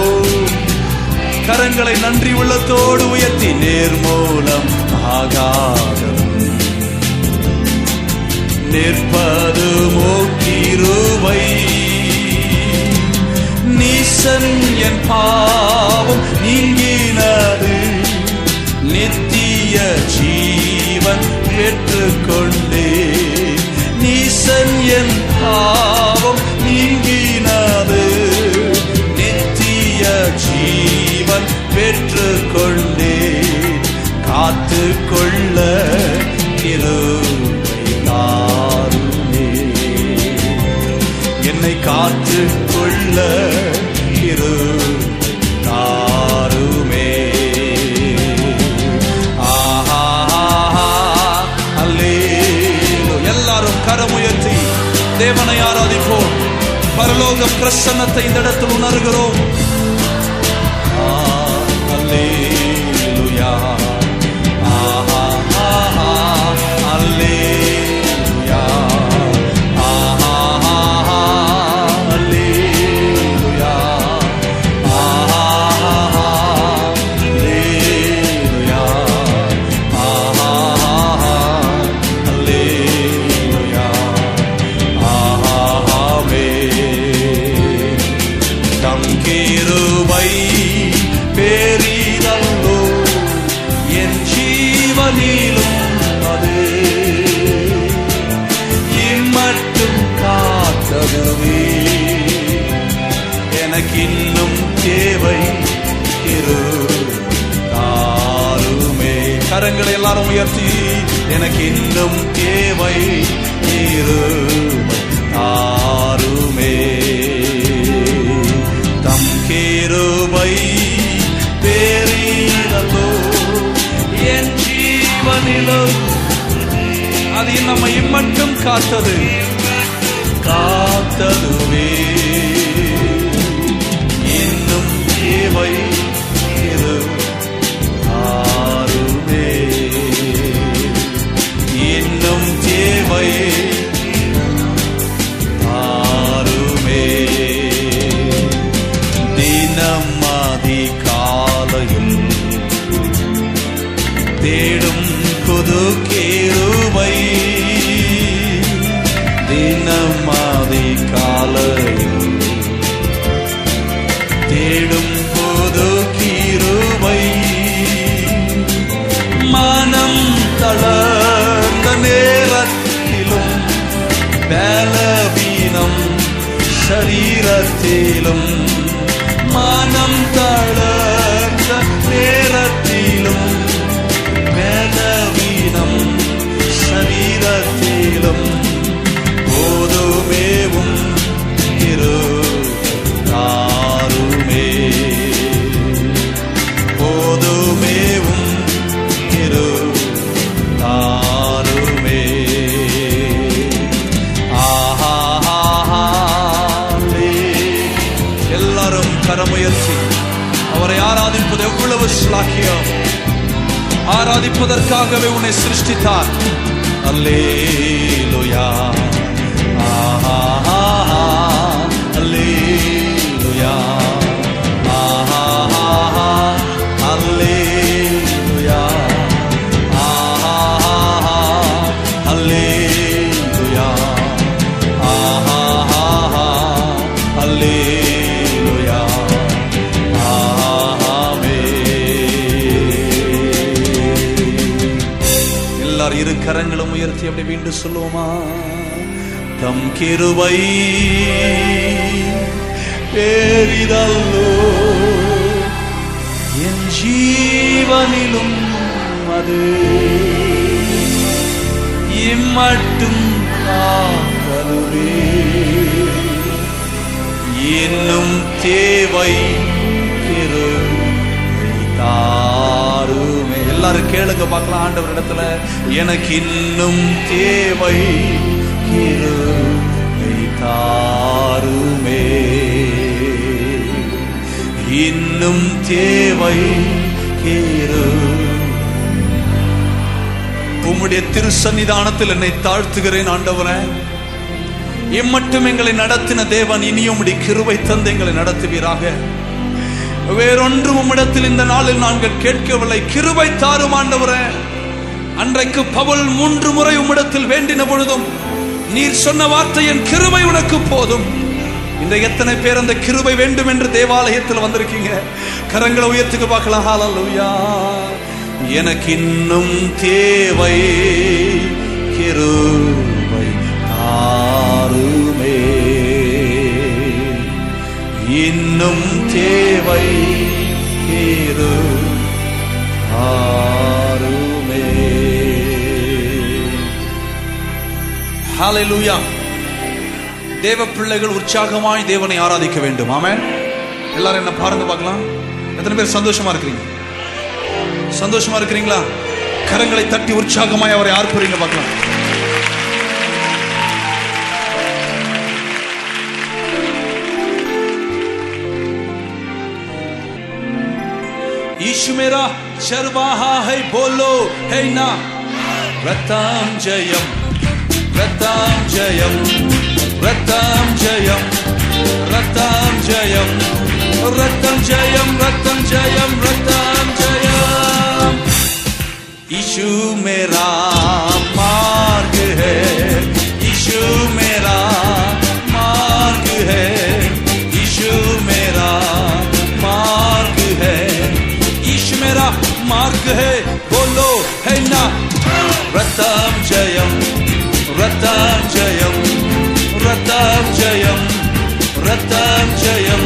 கரங்களை நன்றி உள்ளத்தோடு உயர்த்தி நேர்மூலம் ஆகாதது நிற்பதுமோ கிருபை. நீசன் என் பாவம் நீங்கினது நித்திய ஜீவன் பெற்றுக்கொண்டே. நீசன் என் பாவம் நீங்கினது நித்திய ஜீவன் பெற்றுக்கொண்டே. காத்துக்கொள்ள கிருபை தாருமே. என்னை காத்துக்கொள்ள கிருபை தாருமே. எல்லாரும் கரமுயர்த்தி தேவனை ஆராதிப்போம். பரலோக பிரசன்னத்தை இந்த இடத்தில் உணர்கிறோம். அல்லேலூயா அல்லேலூயா அல்லேலூயா அல்லேலூயா அல்லேலூயா ஆமே. தம் கிருபை பெரிதல்லோ என் ஜீவனிலும் அது இம்மட்டும் காத்ததுவே. எனக்கு இன்னும் தேவை தாருமே. கரங்களை எல்லாரும் உயர்த்தி எனக்கு இன்னும் தேவை தாருமே. தம் கிருபை பெரிதல்லோ என் ஜீவனிலும் அது நம்மை மட்டும் காத்ததுவே. இன்னும் தேவை தாருமே. இன்னும் தேவை தாருமே. தினம் அதிகாலையில் தேடும் புது கிருபை. தினம் அதிகாலையில் தேடும் புது கிருபை. மனம் தளர்ந்த நேரத்திலும் பலவீனம் சரீரத்திலும் மனம் தளர்ந்த நேரத்திலும் பலவீனம் சரீரத்திலும் போதுமேவும் தாருமே. போதுமேவும் தாருமே. எல்லாரும் கரமுயர்த்தி அவரை ஆராதிப்பது எவ்வளவு ஸ்லாக்கியம். ஆராதிப்பதற்காகவே உன்னை சிருஷ்டித்தார். அல்லேலூயா அல்லேலூயா அல்லேலூயா அல்லேலூயா அல்லேலூயா ஆமே. எல்லாரும் இரு கரங்களும் உயர்த்தி அப்படி மீண்டும் சொல்லுவோமா? தம் கிருபை பெரிதல்லோ என் ஜீவனிலும் அது இம்மட்டும் காத்ததுவே. இன்னும் தேவை கிருபை தாருமே. எல்லாரும் கேளுங்க பார்க்கலாம் ஆண்டவர் இடத்துல. எனக்கு இன்னும் தேவை கிருபை தாருமே. இன்னும் தேவை உம்முடைய திருசன்னிதானத்தில் என்னை தாழ்த்துகிறேன் ஆண்டவரே. இம்மட்டும் எங்களை நடத்தின தேவன் இனியும் உம்முடைய கிருபை தந்து எங்களை நடத்துவீராக. வேறொன்றும் உம்மிடத்தில் இந்த நாளில் நாங்கள் கேட்கவில்லை, கிருபை தாரும் ஆண்டவரே. அன்றைக்கு பவுல் 3 முறை உம்மிடத்தில் வேண்டின பொழுதும் நீர் சொன்ன வார்த்தை, என் கிருபை உனக்கு போதும். இந்த எத்தனை பேர் அந்த கிருபை வேண்டும் என்று தேவாலயத்தில் வந்திருக்கீங்க? கரங்களை உயர்த்துக்கு பார்க்கலாம். ஹல்லேலூயா. எனக்கு இன்னும் தேவை கிருபை தாருமே, இன்னும் தேவை கிருபை தாருமே. ஹல்லேலூயா. தேவ பிள்ளைகள் உற்சாகமாய் தேவனை ஆராதிக்க வேண்டும். ஆமென். எல்லாரும் என்ன பாருங்க பார்க்கலாம். எத்தனை பேர் சந்தோஷமா இருக்கிறீங்க? சந்தோஷமா இருக்கிறீங்களா? கரங்களை தட்டி உற்சாகமாய் அவரை ஆர்ப்பரிங்க பார்க்கலாம். यीशु मेरा चरवाहा है, बोलो है ना. रतम जयम, रतम जयम, रतम जयम, रतम जयम, रतम जयम, रतम जयम, रतम जयम. यीशु मेरा मार्ग है, यीशु मेरा मार्ग है, यीशु मेरा मार्ग है, यीशु मेरा मार्ग है, बोलो है ना. रतम जयम, रतम जयम, रतम जयम, रतम जयम,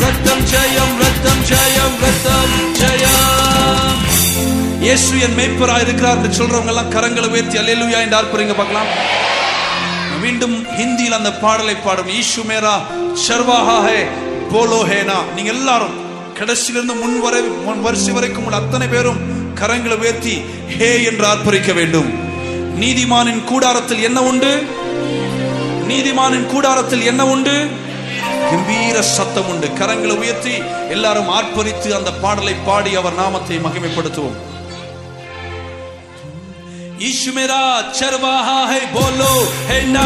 रतम जयम, रतम जयम, रतम जयम. இயேசு என் மேய்ப்பராய் இருக்கிறார் என்று சொல்றவங்க எல்லாம் கரங்களை உயர்த்தி அல்லேலூயா என்று ஆர்ப்பரிங்க பார்க்கலாம். மீண்டும் ஹிந்தியில் அந்த பாடலை பாடும். ஈசு மேரா சர்வாஹா ஹே, போலோ ஹேனா. நீங்க எல்லாரும் கடைசியிலிருந்து முன் வரிசை வரைக்கும் உள்ள அத்தனை பேரும் கரங்களை உயர்த்தி ஹே என்று ஆர்ப்பரிக்க வேண்டும். நீதிமானின் கூடாரத்தில் என்ன உண்டு? நீதிமானின் கூடாரத்தில் என்ன உண்டு? கம்பீர சத்தம் உண்டு. கரங்களை உயர்த்தி எல்லாரும் ஆர்ப்பரித்து அந்த பாடலை பாடி அவர் நாமத்தை மகிமைப்படுத்துவோம். यीशु मेरा चरवाहा है, बोलो है ना.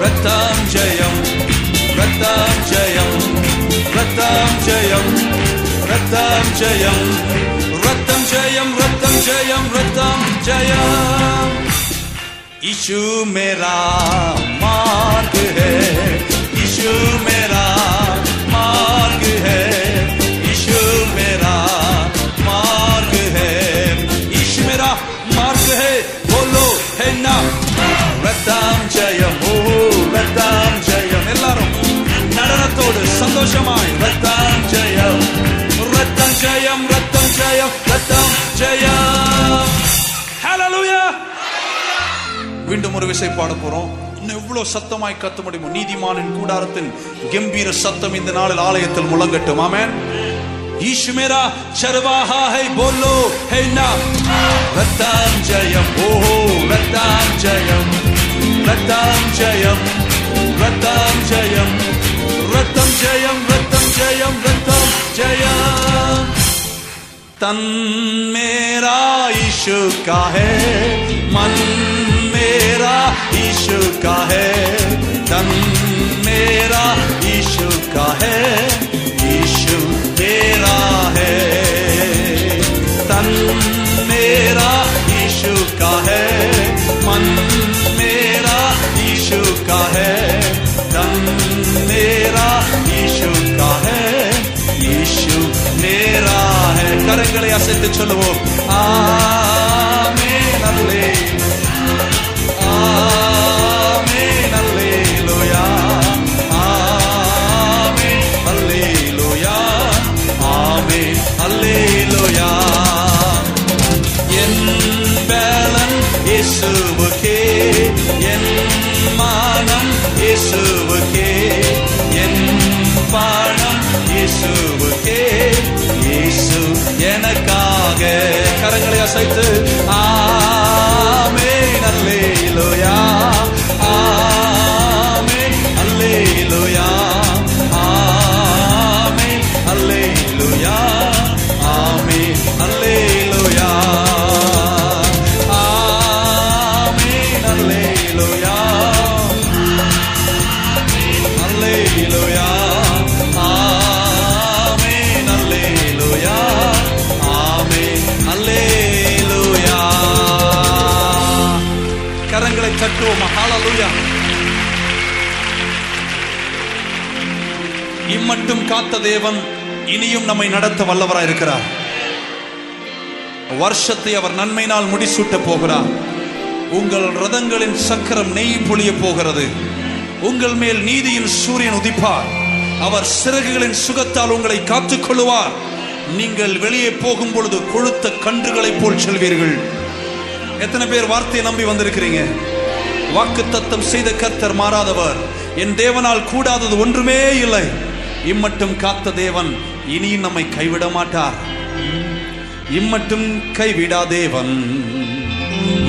रतम जयम, रतम जयम, रतम जयम, रतम जयम, रतम जयम, रतम जयम, रतम जयम. यीशु मेरा मार्ग है, यीशु मेरा मार्ग है, यीशु मेरा मार्ग है, यीशु मेरा मार्ग है, बोलो है ना. रतम जयम, ओ रतम जयम. எல்லாரும் நடனத்தோடு சந்தோஷமாய் ரத்தம் ஜெயம், ரத்தம் ஜெயம், ரத்தம் ஜெயம், ரத்தம் ஜெயம். ஹல்லேலூயா. மீண்டும் ஒரு விசை பாட போறோம். இன்னும் எவ்வளவு சத்தமாய் கத்த முடியுமோ. நீதிமானின் கூடாரத்தின் கம்பீர சத்தம் இந்த நாளில் ஆலயத்தில் முழங்கட்டும். ஆமென். यीशु मेरा चरवाहा है, बोलो है ना. रतम जयम, ओ रतम जयम, रतम जयम, रतम जयम, रतम जयम, रतम जयम, रतम जयम. तन मेरा यीशु का है, मन मेरा यीशु का है, तन मेरा यीशु का है, यीशु मेरा है. तन मेरा यीशु का है, मन मेरा यीशु का है, तन मेरा यीशु का है, यीशु मेरा है. கரங்களை அசைத்து சொல்லுவோம். ஆமென் அல்லேலூயா, ஆமென் அல்லேலூயா, ஆமென் அல்லேலூயா, ஆமென் அல்லேலூயா. என் பலன் இயேசுவுக்கே, என் மானம் இயேசுவுக்கே, என் பணம் இயேசுவுக்கே, இயேசு எனக்காக. கரங்களை அசைத்து ஆமென் அல்லேலூயா, ஆமென் அல்லேலூயா, ஆமென் அல்லேலூயா, ஆமென் அல்லேலூயா, ஆமென் அல்லேலூயா. இம்மட்டும் காத்த தேவன் இனியும் நம்மை நடத்த வல்லவராயிருக்கிறார். வருஷத்தை அவர் நன்மையினால் முடிசூட்ட போகிறார். உங்கள் ரதங்களின் சக்கரம் நெய் பொழிய போகிறது. உங்கள் மேல் நீதியின் சூரியன் உதிப்பார். அவர் சிறகுகளின் சுகத்தால் உங்களை காத்துக் கொள்ளுவார். நீங்கள் வெளியே போகும் பொழுது கொழுத்த கன்றுகளைப் போல் செல்வீர்கள். எத்தனை பேர் வார்த்தையை நம்பி வந்திருக்கிறீங்க? வாக்குத்தத்தம் செய்த கர்த்தர் மாறாதவர். என் தேவனால் கூடாதது ஒன்றுமே இல்லை. இம்மட்டும் காத்த தேவன் இனியும் நம்மை கைவிட மாட்டார். இம்மட்டும் கைவிடா தேவன்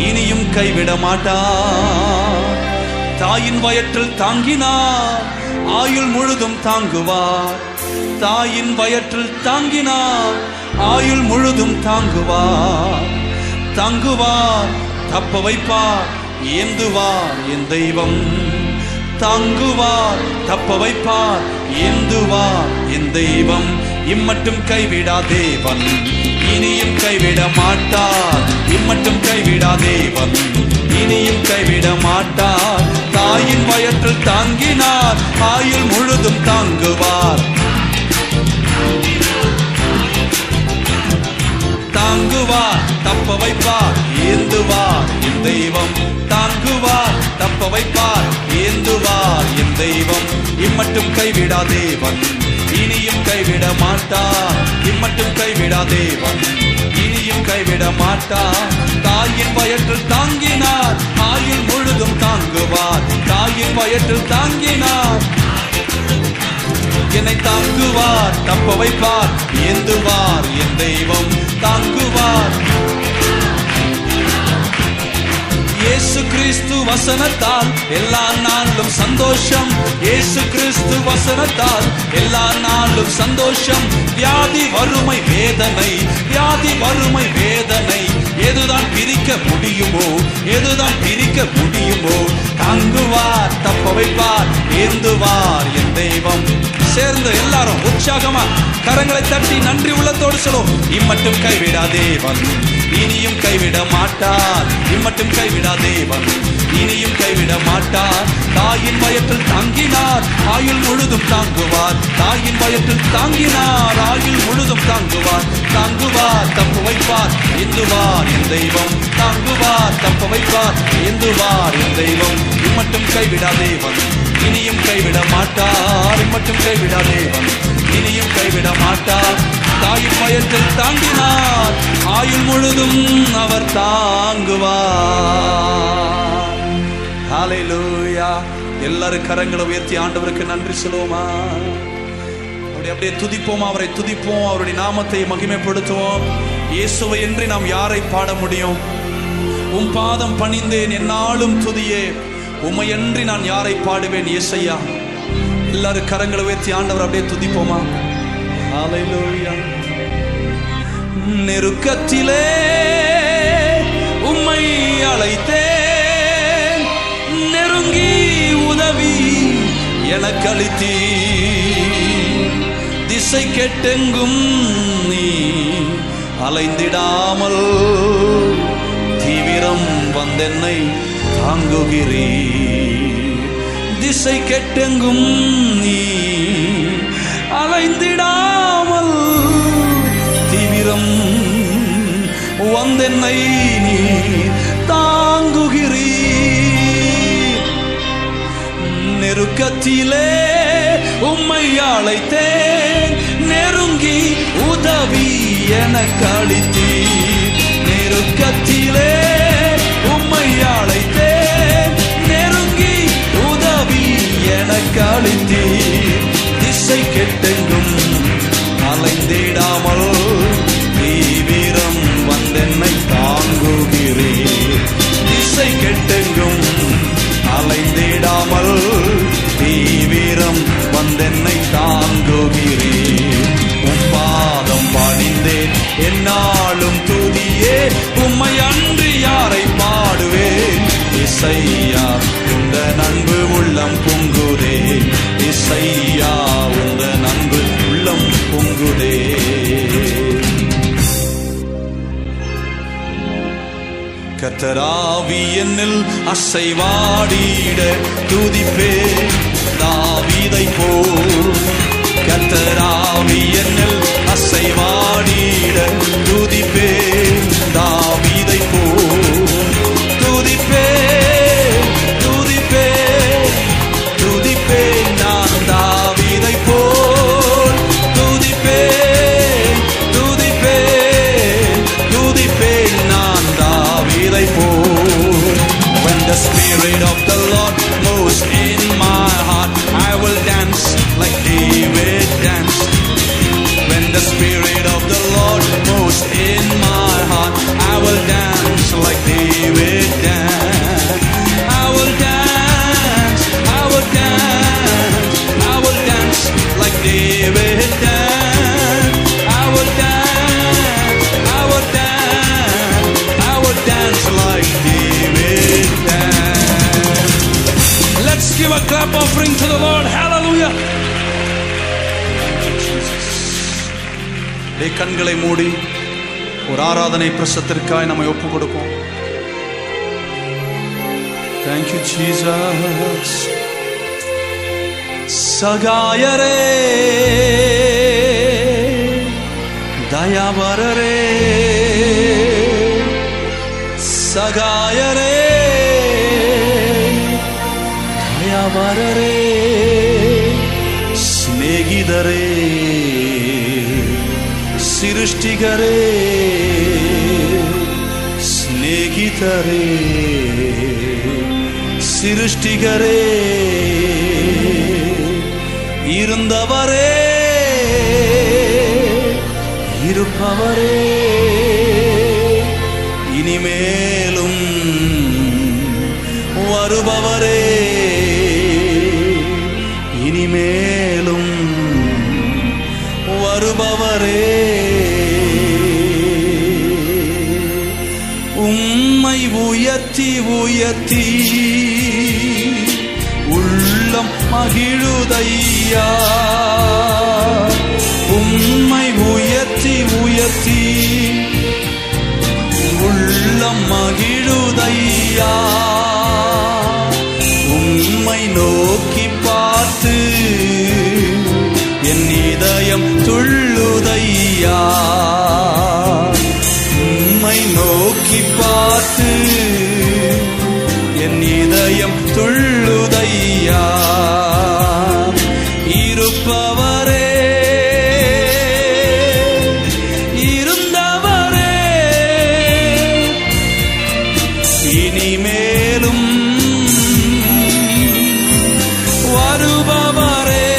இனியும் கைவிட மாட்டார். தாயின் வயிற்றில் தாங்கினார், ஆயுள் முழுதும் தாங்குவார். தாயின் வயிற்றில் தாங்கினார், ஆயுள் முழுதும் தாங்குவார். தாங்குவார், தப்ப வைப்பார், ஏந்துவார் என் தெய்வம். தாங்குவார், தப்ப வைப்பார், ஏந்துவார் என் தெய்வம். இம்மட்டும் கைவிடா தேவன் இனியும் கைவிட மாட்டார். இம்மட்டும் கைவிடா தேவன் இனியும் கைவிட மாட்டார். தாயின் வயிற்றில் தாங்கினார், ஆயுள் முழுதும் தாங்குவார். தாங்குவார், தப்ப வைப்பார், ஏந்துவார் என் தெய்வம். தாங்குவார், தப்ப வைப்பார், ஏந்துவார் என் தெய்வம். இம்மட்டும் கைவிடா தேவன் இனியும் கைவிட மாட்டார். இம்மட்டும் கைவிடா தேவன் இனியும் கைவிட மாட்டார். தாயின் வயிற்றில் தாங்கினார், ஆயுள் முழுதும் தாங்குவார். தாயின் வயிற்றில் தாங்கினார், என்னை தாங்குவார், தப்ப வைப்பார், ஏந்துவார் என் தெய்வம். தாங்குவார். இயேசு கிறிஸ்து வசனத்தால் எல்லா நாளும் சந்தோஷம். இயேசு கிறிஸ்து வசனத்தால் எல்லா நாளும் சந்தோஷம். வியாதி வறுமை வேதனை, வியாதி வறுமை வேதனை எதுதான் பிரிக்க முடியுமோ, எதுதான் பிரிக்க முடியுமோ. தாங்குவார், தப்ப வைப்பார், ஏந்துவார் என் தெய்வம். சேர்ந்து எல்லாரும் உற்சாகமா கரங்களை தட்டி நன்றி உள்ளத்தோடு சொல்லும். இம்மட்டும் கைவிடா தேவன் இனியும் கைவிட மாட்டார். இம்மட்டும் கைவிடா தேவன் இனியும் கைவிட மாட்டார். தாயின் வயிற்றில் தாங்கினார், ஆயுள் முழுதும் தாங்குவார். தாயின் வயிற்றில் தாங்கினார், ஆயுள் முழுதும் தாங்குவார். தாங்குவார், தப்பு வைப்பார், ஏந்துவார் என் தெய்வம். தாங்குவார், தப்பு வைப்பார், ஏந்துவார் என் தெய்வம். இம்மட்டும் கைவிடா தேவன் இனியும் கைவிட மாட்டார். இம்மட்டும் கைவிடா தேவன் இனியும் கைவிட மாட்டார். தாயின் வயிற்றில் தாங்கினார், ஆயுள் முழுதும் அவர் தாங்குவார். ஹல்லேலூயா. எல்லாரும் கரங்களை உயர்த்தி ஆண்டவருக்கு நன்றி சொல்லுவோமா? அப்படியே துதிப்போம், அவரை துதிப்போம், அவருடைய நாமத்தை மகிமைப்படுத்துவோம். இயேசுவை என்று நாம் யாரை பாட முடியும்? உம் பாதம் பணிந்தேன் என்னாலும் துதியே, உம்மையன்றி நான் யாரை பாடுவேன் இயேசையா. எல்லாரும் கரங்களை உயர்த்தி ஆண்டவர் அப்படியே துதிப்போமா? ஹல்லேலூயா. நெருக்கத்திலே உம்மை அழைத்தேன், நெருங்கி உதவி எனக்கு அளித்தீர். திசை கெட்டெங்கும் நீ அலைந்திடாமல் தீவிரம் வந்தென்னை தாங்குகிறீர். திசை கெட்டெங்கும் நீ அலைந்திடாமல் தீவிரம் வந்தென்னை நீ தாங்குகிறீர். நெருக்கத்திலே உம்மை அழைத்தேன், நெருங்கி உதவி எனக்கு அளித்தீர். நெருக்கத்திலே உம்மை அழைத்தேன், நெருங்கி உதவி எனக்கு அளித்தீர். திசை கெட்டெங்கும் அலைந்திடாமல் தீவிரம் வந்தென்னை தாங்குகிறீர். திசை கெட்டெங்கும் அலைந்திடாமல் தீவிரம் வந்தென்னை தாங்குகிறீர். உம் பாதம் பணிந்தேன் என்னாலும் துதியே, உம்மை அன்றி யாரை பாடுவேன்? இசையா உந்த நண்பு உள்ளம் பொங்குதே, இசையா உந்த நண்பு உள்ளம் பொங்குதே. கர்த்தராவி என்னில் அசைவாடிட துதிப்பே, தாவீதை போல் கர்த்தராவி என்னில் அசைவாடிட துதிப்பேன் தாவீதை போல் துதிப்பேன் துதிப்பேன் துதிப்பேன் நான் தாவீதை போல் துதிப்பேன் துதிப்பேன் துதிப்பேன் நான் தாவீதை போல். When the Spirit of the Lord moves in my heart, I will dance like David danced. When the Spirit of the Lord moves in my heart, I will dance like David danced. I will dance, I will dance, I will dance like David danced. I will dance, I will dance, I will dance like David danced. Let's give a clap offering to the Lord. Hallelujah. கண்களை மூடி ஒரு ஆராதனை பிரசத்திற்காய் நம்மை ஒப்பு கொடுப்போம். Thank you Jesus. சகாயரே தயாவரரே சகாயரே தயாவரரே ஸ்நேகிதரே சிருஷ்டிகரே ஸ்நேகிதரே சிருஷ்டிகரே இருந்தவரே இருப்பவரே இனிமேலும் வருபவரே இனிமேலும் வருபவரே உம்மை உயர்த்தி உயர்த்தி உள்ளம் மகிழுதையா உம்மை உயர்த்தி உயர்த்தி உள்ளம் மகிழுதையா உம்மை நோக்கி பார்த்து என் இதயம் துள்ளுதையா உம்மை நோக்கி பார்த்து என் இதயம் துள்ளுதையா இருப்பவரே இருந்தவரே இனிமேலும் வருபவரே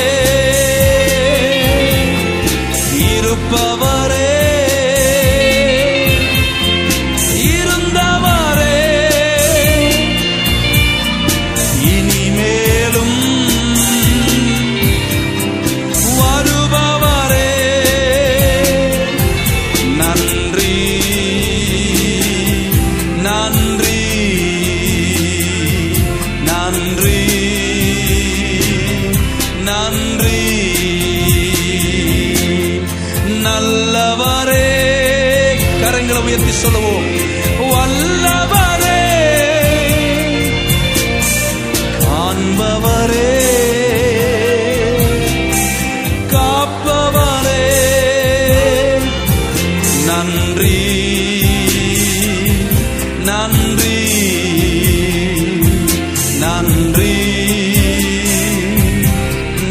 இருப்பவரே இருந்தவரே இனிமேலும் வருபவரே நன்றி நன்றி நன்றி நன்றி நல்லவரே கரங்களை உயர்த்தி சொல்லுவோம் வல்லவரே காண்பவரே காப்பவரே நன்றி நன்றி நன்றி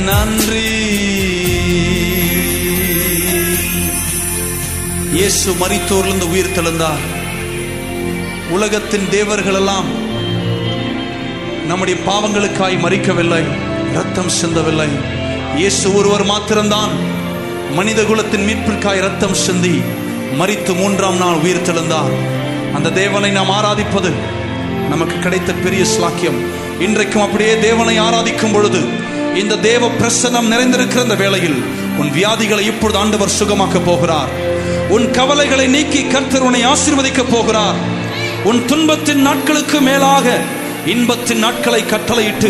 நன்றி. இயேசு மரித்தோரிலிருந்து உயிர் தெழுந்தார். உலகத்தின் தேவர்கள் எல்லாம் நம்முடைய பாவங்களுக்காய் மரிக்கவில்லை, ரத்தம் சிந்தவில்லை. இயேசு ஒருவர் மாத்திரம்தான் மனித குலத்தின் மீட்பிற்காய் ரத்தம் சிந்தி மரித்து 3ஆம் நாள் உயிர் தெழுந்தார். அந்த தேவனை நாம் ஆராதிப்பது நமக்கு கிடைத்த பெரிய ஸ்லாக்கியம். இன்றைக்கும் அப்படியே தேவனை ஆராதிக்கும் பொழுது இந்த தேவ பிரசன்னம் நிறைந்திருக்கிற இந்த வேளையில் உன் வியாதிகளை இப்பொழுது ஆண்டவர் சுகமாக்க போகிறார். உன் கவலைகளை நீக்கி கர்த்தர் உன்னை ஆசீர்வதிக்க போகிறார். உன் துன்பத்தின் நாட்களுக்கு மேலாக இன்பத்தின் நாட்களை கட்டளையிட்டு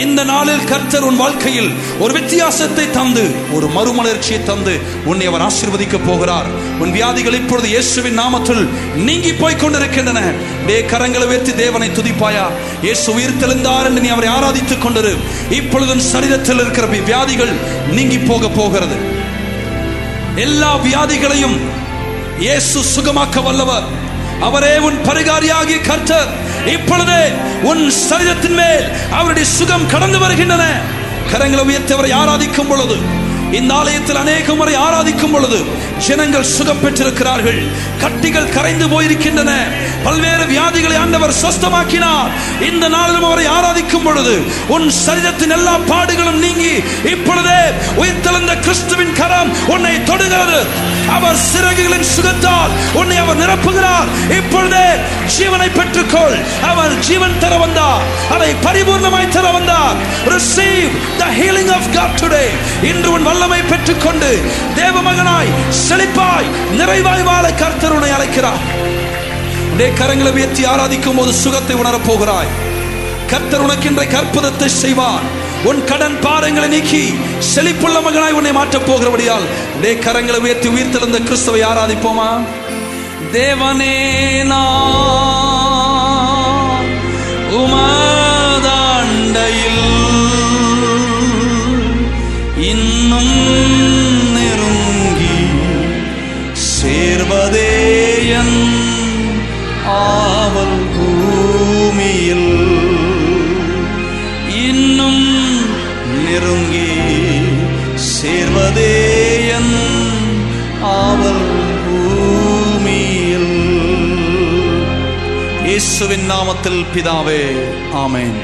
இந்த நாளில் கர்த்தர் உன் வாழ்க்கையில் ஒரு வித்தியாசத்தை தந்து ஒரு மறுமலர்ச்சியை தந்து உன்னை அவர் ஆசீர்வதிக்க போகிறார். உன் வியாதிகள் இப்பொழுது இயேசுவின் நாமத்தில் நீங்கி போய் கொண்டிருக்கின்றன. கரங்களை உயர்த்தி தேவனை துதிப்பாயா? இயேசு உயிர்த்தெழுந்தார் என்று நீ அவரை ஆராதித்துக் கொண்டிரு. இப்பொழுது சரீரத்தில் இருக்கிற வியாதிகள் நீங்கி போக போகிறது. எல்லா வியாதிகளையும் இயேசு சுகமாக்க வல்லவர். அவரே உன் பரிகாரியாகிய கர்த்தர். இப்பொழுதே உன் சரீரத்தின் மேல் அவருடைய சுகம் கடந்து வருகின்றன. கரங்களை உயர்த்தி அவரை ஆராதிக்கும் பொழுது, இந்த ஆலயத்தில் அநேக முறை ஆராதிக்கும் பொழுது ஜனங்கள் சுகம் பெற்றிருக்கிறார்கள். கட்டிகள் கரைந்து போயிருக்கின்றன. பல்வேறு வியாதிகளை ஆண்டவர் சுஸ்தமாக்கினார். இந்த நாளிலும் அவரை ஆராதிக்கும் பொழுது உன் சரீரத்தின் எல்லா பாடுகளும் நீங்கி இப்பொழுதே உயிர்த்தெழுந்த கிறிஸ்துவின் கரம் உன்னை தொடுகிறது. அவர் சிறகுகளின் சுகத்தால் உன்னை அவர் நிரப்புகிறார். இப்பொழுதே ஜீவனை பெற்றுக்கொள். அவர் ஜீவன் தர வந்தார், அதை பரிபூர்ணமாய் தர வந்தார். Receive the healing of God today. இன்று உன் வல்லமை பெற்றுக்கொண்டு தேவ மகனாய் செழிப்பாய் நிறைவாய் வாழ கர்த்தர் உன்னை அழைக்கிறார். கரங்களை உயர்த்தி ஆராதிக்கும் போது சுகத்தை உணரப் போகிறாய். கர்த்தர் உனக்கு இன்றைக்கு அற்புதத்தை செய்வார். உன் கடன் பாரங்களை நீக்கி செழிப்புள்ள மகனாய் உன்னை மாற்றப் போகிறபடியால் கரங்களை உயர்த்தி உயிர்த்தெழுந்த கிறிஸ்துவை ஆராதிப்போமா? தேவனே நான் உமதாண்டையில் இன்னும் நெருங்கி சேர்வதே என் ஆவல். பூமியில் இன்னும் நெருங்கி சேர்வதே என் ஆவல். பூமியில் இயேசுவின் நாமத்தில் பிதாவே, ஆமென்.